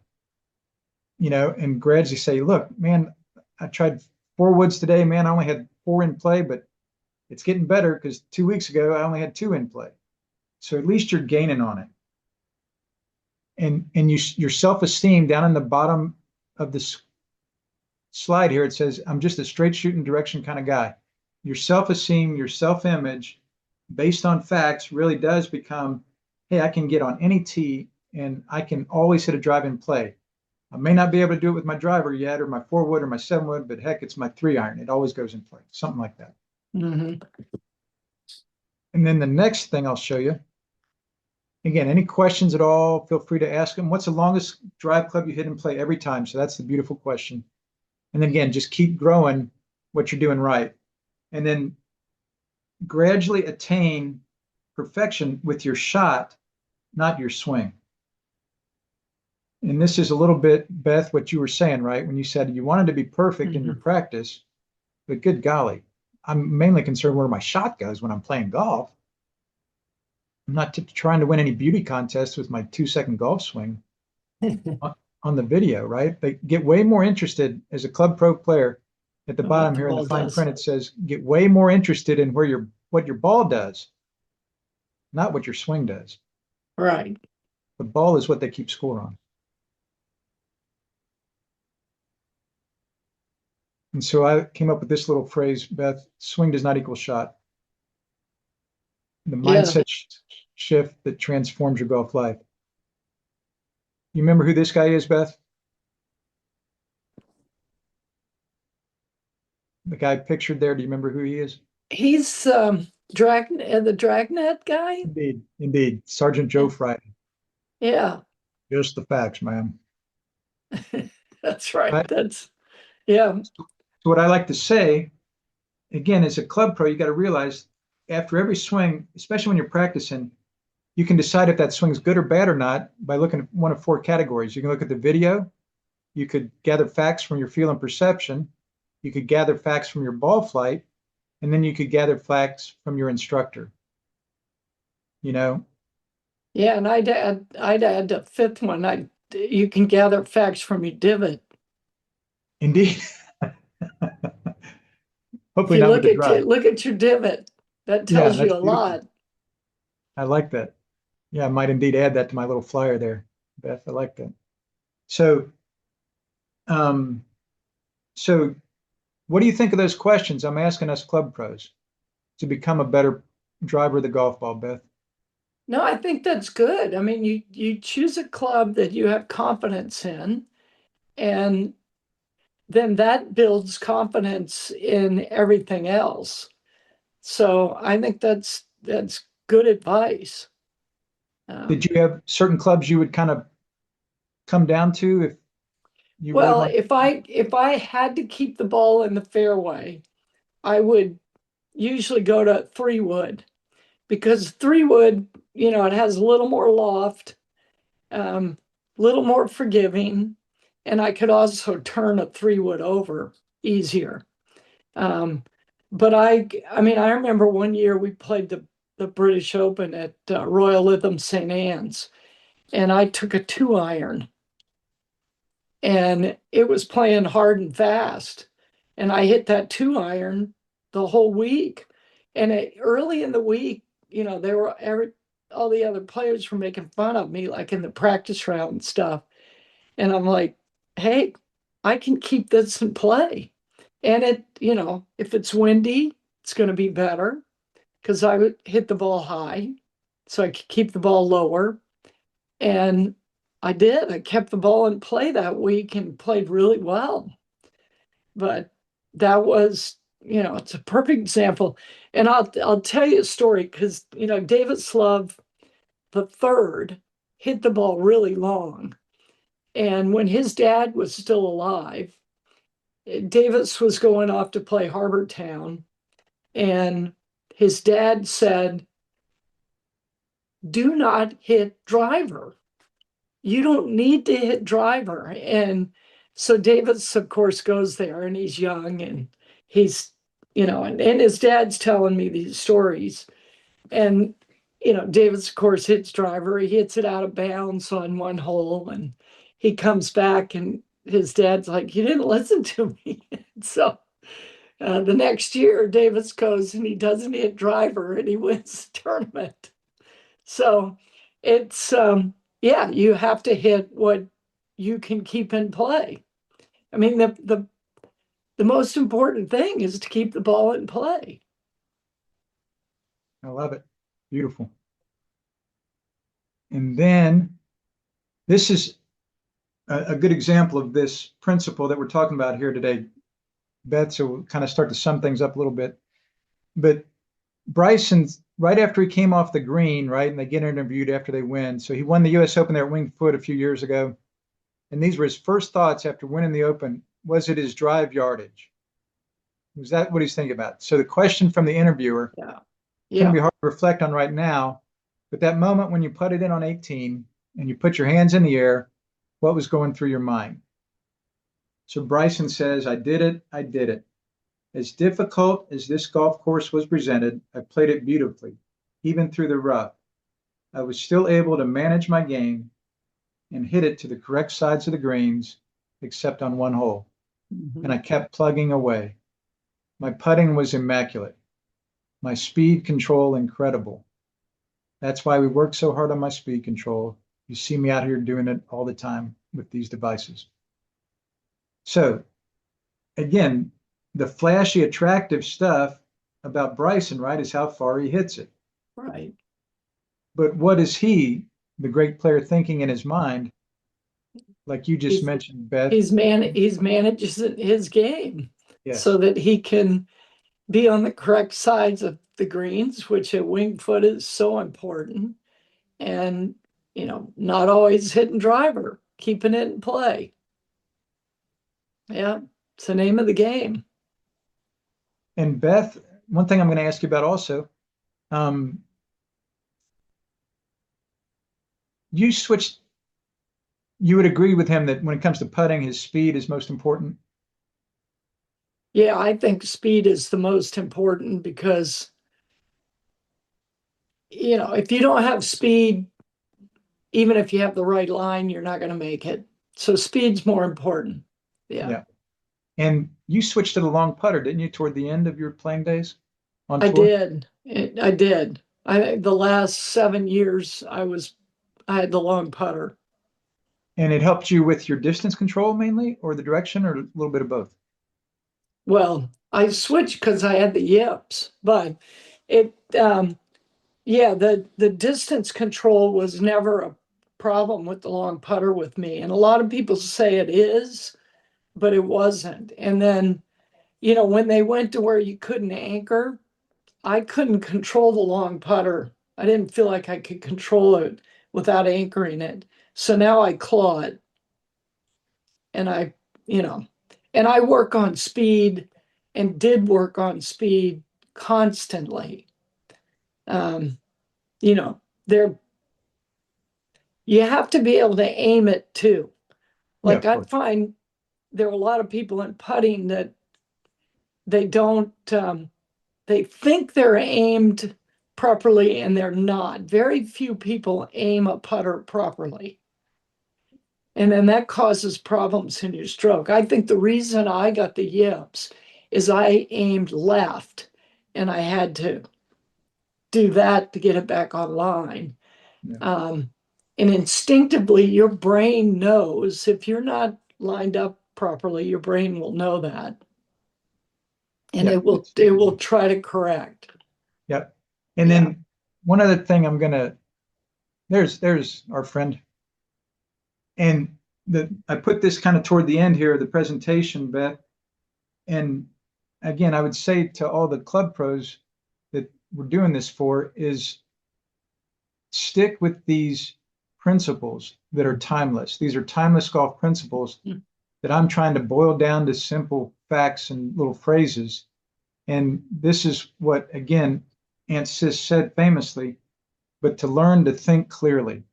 and gradually say, look, man, I tried 4 woods today, man. I only had 4 in play, but it's getting better because 2 weeks ago I only had 2 in play. So at least you're gaining on it. And your self-esteem down in the bottom of this slide here, it says, I'm just a straight shooting direction kind of guy. Your self-esteem, your self-image based on facts really does become, hey, I can get on any tee and I can always hit a drive in play. I may not be able to do it with my driver yet, or my 4-wood or my 7-wood, but heck, it's my 3-iron. It always goes in play, something like that. hmm And then the next thing I'll show you, again, any questions at all, feel free to ask them. What's the longest drive club you hit and play every time? So that's the beautiful question. And then again, just keep growing what you're doing right. And then gradually attain perfection with your shot, not your swing. And this is a little bit, Beth, what you were saying, right? When you said you wanted to be perfect in your hmm practice, but good golly, I'm mainly concerned where my shot goes when I'm playing golf. I'm not trying to win any beauty contests with my 2-second golf swing on the video, right? They get way more interested as a club pro player. At the what bottom the here in the ball fine does. print, it says get way more interested in what your ball does, not what your swing does. Right. The ball is what they keep score on. And so I came up with this little phrase, Beth: swing does not equal shot. The Yeah. mindset shift that transforms your golf life. You remember who this guy is, Beth? The guy pictured there. Do you remember who he is? He's the Dragnet guy. Indeed, indeed. Sergeant Joe Yeah. Friday. Yeah. Just the facts, man. That's right. Right? That's yeah. So what I like to say, again, as a club pro, you got to realize after every swing, especially when you're practicing, you can decide if that swing's good or bad or not by looking at one of 4 categories. You can look at the video, you could gather facts from your feel and perception, you could gather facts from your ball flight, and then you could gather facts from your instructor. You know, Yeah, and I'd add a fifth one. I You can gather facts from your divot. indeed. If Hopefully you not with the drive. look at your divot, that Yeah, tells you that's a beautiful. lot. I like that. Yeah, I might indeed add that to my little flyer there, Beth. I like that. So, um, so what do you think of those questions I'm asking us club pros? to become a better driver of the golf ball, Beth? No, I think that's good. I mean, you choose a club that you have confidence in, and then that builds confidence in everything else. So I think that's good advice. Did Um, you have certain clubs you would kind of come down to if you really well, want? if I had to keep the ball in the fairway, I would usually go to 3 wood because 3 wood, it has a little more loft, um, little more forgiving, and I could also turn a 3 wood over easier. Um, but I mean, I remember one year we played the British Open at Royal Lytham St. Anne's, and I took a 2 iron, and it was playing hard and fast, and I hit that 2 iron the whole week. And early in the week, all the other players were making fun of me, like in the practice round and stuff. And I'm like, hey, I can keep this in play. And if it's windy, it's going to be better because I would hit the ball high. So I could keep the ball lower. And I did. I kept the ball in play that week and played really well. But that was, it's a perfect example. And I'll tell you a story because, David Slove the third hit the ball really long. And when his dad was still alive, Davis was going off to play Harbour Town, and his dad said, "Do not hit driver. You don't need to hit driver." And so Davis, of course, goes there, and he's young, and he's, and his dad's telling me these stories. And, Davis, of course, hits driver. He hits it out of bounds on one hole, and he comes back, and his dad's like, "You didn't listen to me." So the next year, Davis goes and he doesn't hit driver and he wins the tournament. So it's, yeah, you have to hit what you can keep in play. I mean, the most important thing is to keep the ball in play. I love it. Beautiful. And then this is a good example of this principle that we're talking about here today, Beth. So we'll kind of start to sum things up a little bit. But Bryson's right after he came off the green, right, and they get interviewed after they win. So he won the U.S. Open there at Winged Foot a few years ago, and these were his first thoughts after winning the Open. Was it his drive yardage? Was that what he's thinking about? So the question from the interviewer Yeah. can Yeah. be hard to reflect on right now, but that moment when you put it in on 18 and you put your hands in the air, what was going through your mind? So Bryson says, I did it. I did it. As difficult as this golf course was presented, I played it beautifully, even through the rough. I was still able to manage my game and hit it to the correct sides of the greens, except on one hole. And Mhm. I kept plugging away. My putting was immaculate. My speed control incredible. That's why we work so hard on my speed control. You see me out here doing it all the time with these devices. So again, the flashy, attractive stuff about Bryson, right, is how far he hits it. Right. But what is he, the great player, thinking in his mind? Like you just He's mentioned, Beth. he's manages his game Yes. so that he can be on the correct sides of the greens, which at Winged Foot is so important. And, not always hitting driver, keeping it in play. Yeah, it's the name of the game. And Beth, one thing I'm going to ask you about also, um, you switched, you would agree with him that when it comes to putting, his speed is most important. Yeah, I think speed is the most important because, if you don't have speed, even if you have the right line, you're not going to make it. So speed's more important. Yeah, Yeah. And you switched to the long putter, didn't you, toward the end of your playing days on I tour? did. I did. The last 7 years I had the long putter. And it helped you with your distance control mainly, or the direction, or a little bit of both? Well, I switched because I had the yips, but it, yeah, the distance control was never a problem with the long putter with me. And a lot of people say it is, but it wasn't. And then, when they went to where you couldn't anchor, I couldn't control the long putter. I didn't feel like I could control it without anchoring it. So now I claw it and you know, and I work on speed and did work on speed constantly. Um, you know, there you have to be able to aim it too. Yeah, Like of I course. find there are a lot of people in putting that they don't they think they're aimed properly and they're not. Very few people aim a putter properly. And then that causes problems in your stroke. I think the reason I got the yips is I aimed left and I had to do that to get it back online. Yeah. Um, and instinctively, your brain knows if you're not lined up properly, your brain will know that. And Yeah. it will try to correct. Yeah. And Yeah. then one other thing I'm gonna there's our friend. And I put this kind of toward the end here of the presentation, Beth. And again, I would say to all the club pros that we're doing this for is stick with these principles that are timeless. These are timeless golf principles that I'm trying to boil down to simple facts and little phrases. And this is what, again, Aunt Sis said famously, but to learn to think clearly.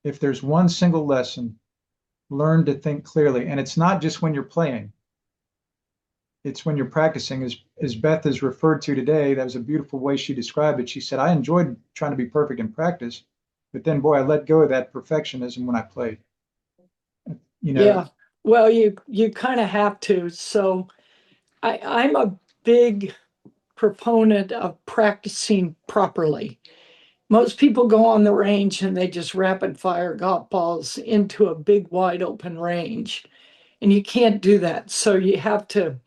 If there's one single lesson, learn to think clearly. And it's not just when you're playing, it's when you're practicing. As Beth has referred to today, that was a beautiful way she described it. She said, I enjoyed trying to be perfect in practice, but then, boy, I let go of that perfectionism when I played. You know, Yeah. Well, you kind of have to. So I'm a big proponent of practicing properly. Most people go on the range and they just rapid fire golf balls into a big wide open range. And you can't do that. So you have to,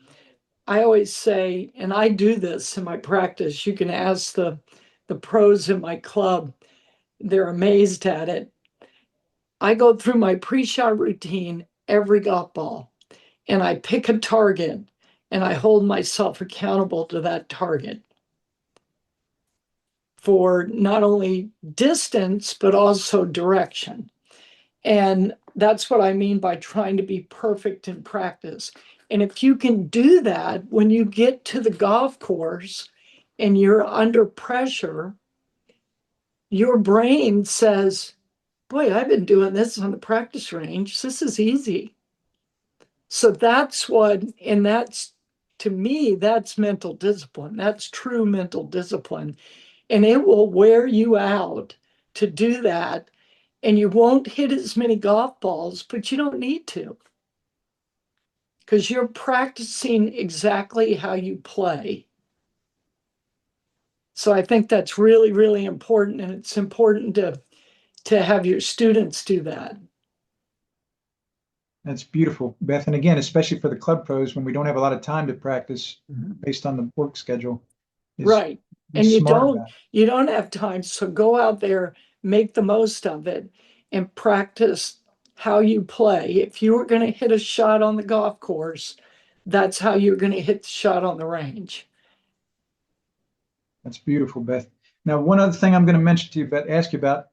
I always say, and I do this in my practice, you can ask the pros in my club, they're amazed at it. I go through my pre-shot routine every golf ball and I pick a target and I hold myself accountable to that target for not only distance, but also direction. And that's what I mean by trying to be perfect in practice. And if you can do that when you get to the golf course and you're under pressure, your brain says, boy, I've been doing this on the practice range. This is easy. So that's what, and that's to me, that's mental discipline. That's true mental discipline. And it will wear you out to do that. And you won't hit as many golf balls, but you don't need to because you're practicing exactly how you play. So I think that's really, really important. And it's important to have your students do that. that's beautiful, Beth. And again, especially for the club pros, when we don't have a lot of time to practice based on the work schedule, is Right. be And smart about it. you don't have time. So go out there, make the most of it, and practice how you play. If you were going to hit a shot on the golf course, that's how you're going to hit the shot on the range. That's beautiful, Beth. Now, one other thing I'm going to mention to you, Beth, ask you about.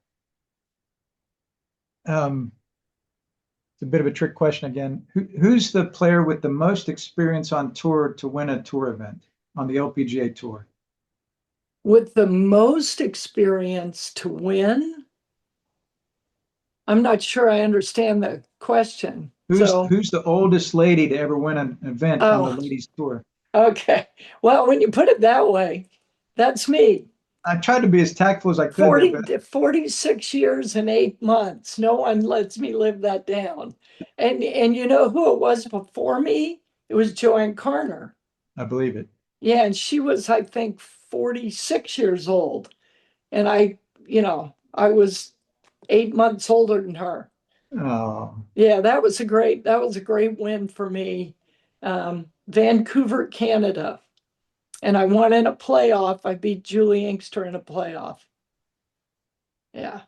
Um, it's a bit of a trick question again. Who's the player with the most experience on tour to win a tour event on the LPGA tour? With the most experience to win, I'm not sure I understand the question. So, Who's the oldest lady to ever win an event on the oh, ladies tour? okay. Well, when you put it that way, that's me. I tried to be as tactful as I could there, 40, Beth. 46 years and 8 months. No one lets me live that down. And you know who it was before me? It was Joanne Carner. I believe it. Yeah, and she was, I think, 46 years old. And I was 8 months older than her. Oh, Yeah, that was a great win for me. Vancouver, Canada. And I won in a playoff. I beat Julie Inkster in a playoff. Yeah,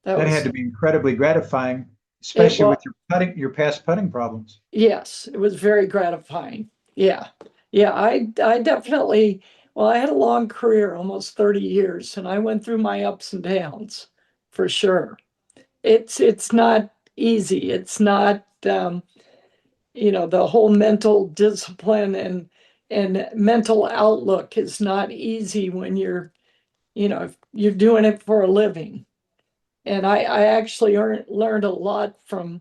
that That had was to be incredibly gratifying, it. especially with Was your putting, your past putting problems. yes, it was very gratifying. Yeah, yeah. I definitely. Well, I had a long career, almost 30 years, and I went through my ups and downs, for sure. It's not easy. It's not the whole mental discipline and mental outlook is not easy when you're doing it for a living. And I actually learned a lot from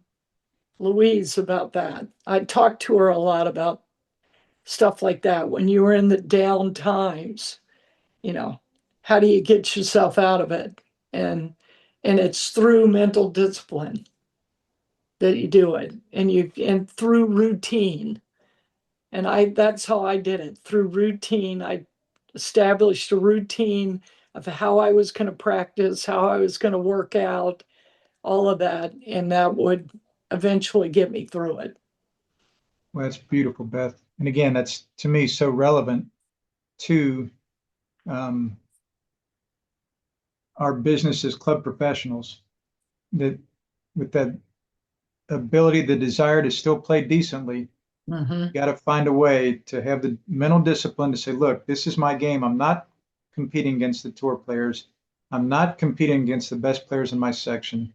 Louise about that. I talked to her a lot about stuff like that. When you were in the down times, you know, how do you get yourself out of it? And it's through mental discipline that you do it, and through routine. And that's how I did it, through routine. I established a routine of how I was going to practice, how I was going to work out, all of that, and that would eventually get me through it. Well, that's beautiful, Beth. And again, that's to me so relevant to um, our business as club professionals, that with that ability, the desire to still play decently, Mm-hmm. you got to find a way to have the mental discipline to say, look, this is my game. I'm not competing against the tour players. I'm not competing against the best players in my section.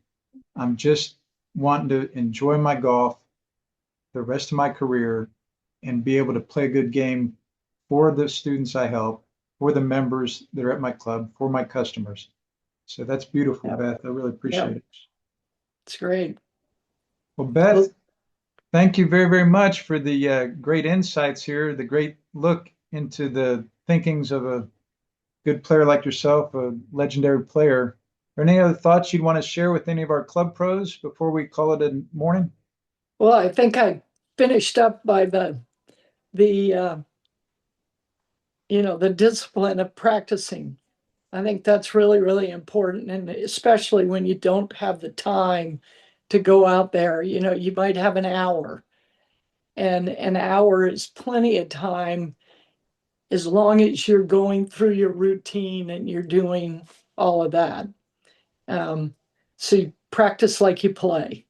I'm just wanting to enjoy my golf the rest of my career and be able to play a good game for the students I help, for the members that are at my club, for my customers. So that's beautiful, Yeah, Beth. I really yeah, appreciate it. it's great. Well, Well, Beth, thank you very, very much for the great insights here, the great look into the thinkings of a good player like yourself, a legendary player. Are any other thoughts you'd want to share with any of our club pros before we call it a morning? I think I finished up by the the discipline of practicing. I think that's really, really important. And especially when you don't have the time to go out there, you might have an hour, and an hour is plenty of time as long as you're going through your routine and you're doing all of that. Um, so you practice like you play.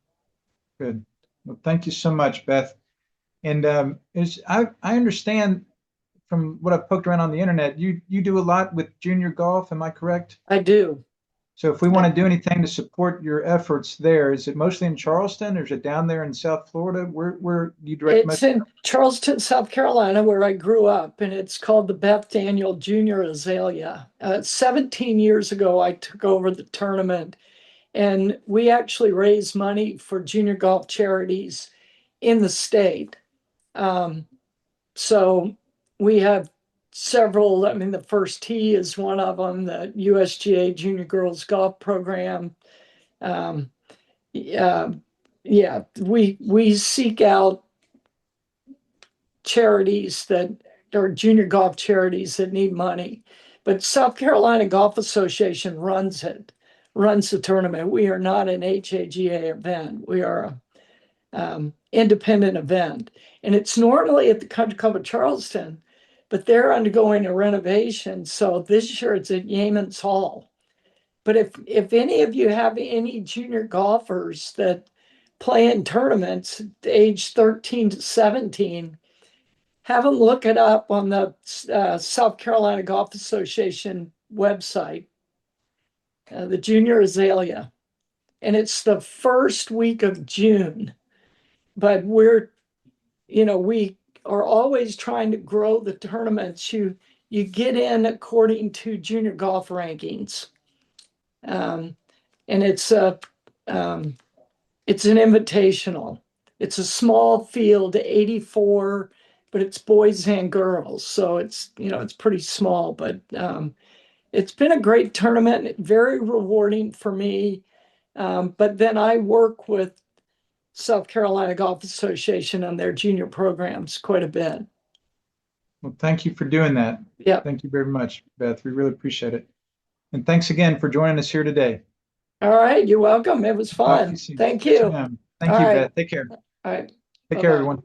Good. Well, thank you so much, Beth. And I understand from what I've poked around on the internet, you do a lot with junior golf. Am I correct? I do. So if we want I, to do anything to support your efforts there, is it mostly in Charleston or is it down there in South Florida? Where do you direct it's most? in Charleston, South Carolina, where I grew up, and it's called the Beth Daniel Junior Azalea. 17 years ago, I took over the tournament, and we actually raise money for junior golf charities in the state. Um, so we have several. I mean, the First Tee is one of them, the USGA Junior Girls Golf Program. Um, yeah, yeah, we seek out charities that are junior golf charities that need money. But South Carolina Golf Association runs the tournament. We are not an HAGA event. We are a independent event. And it's normally at the Country Club of Charleston, but they're undergoing a renovation. So this year it's at Yeamans Hall. But if any of you have any junior golfers that play in tournaments age 13 to 17, have them look it up on the South Carolina Golf Association website, the Junior Azalea. And it's the first week of June. But we are always trying to grow the tournaments. You get in according to junior golf rankings. Um, and um, it's an invitational. It's a small field, 84, but it's boys and girls. So it's pretty small, but it's been a great tournament, very rewarding for me. But then I work with South Carolina Golf Association on their junior programs quite a bit. Well, thank you for doing that. Yeah. Thank you very much, Beth. We really appreciate it. And thanks again for joining us here today. All right. You're welcome. It was Talk to you fun. soon. Thank Yes, you. ma'am. All Thank you, right. Beth. Take care. All right. Take Bye care, bye. everyone.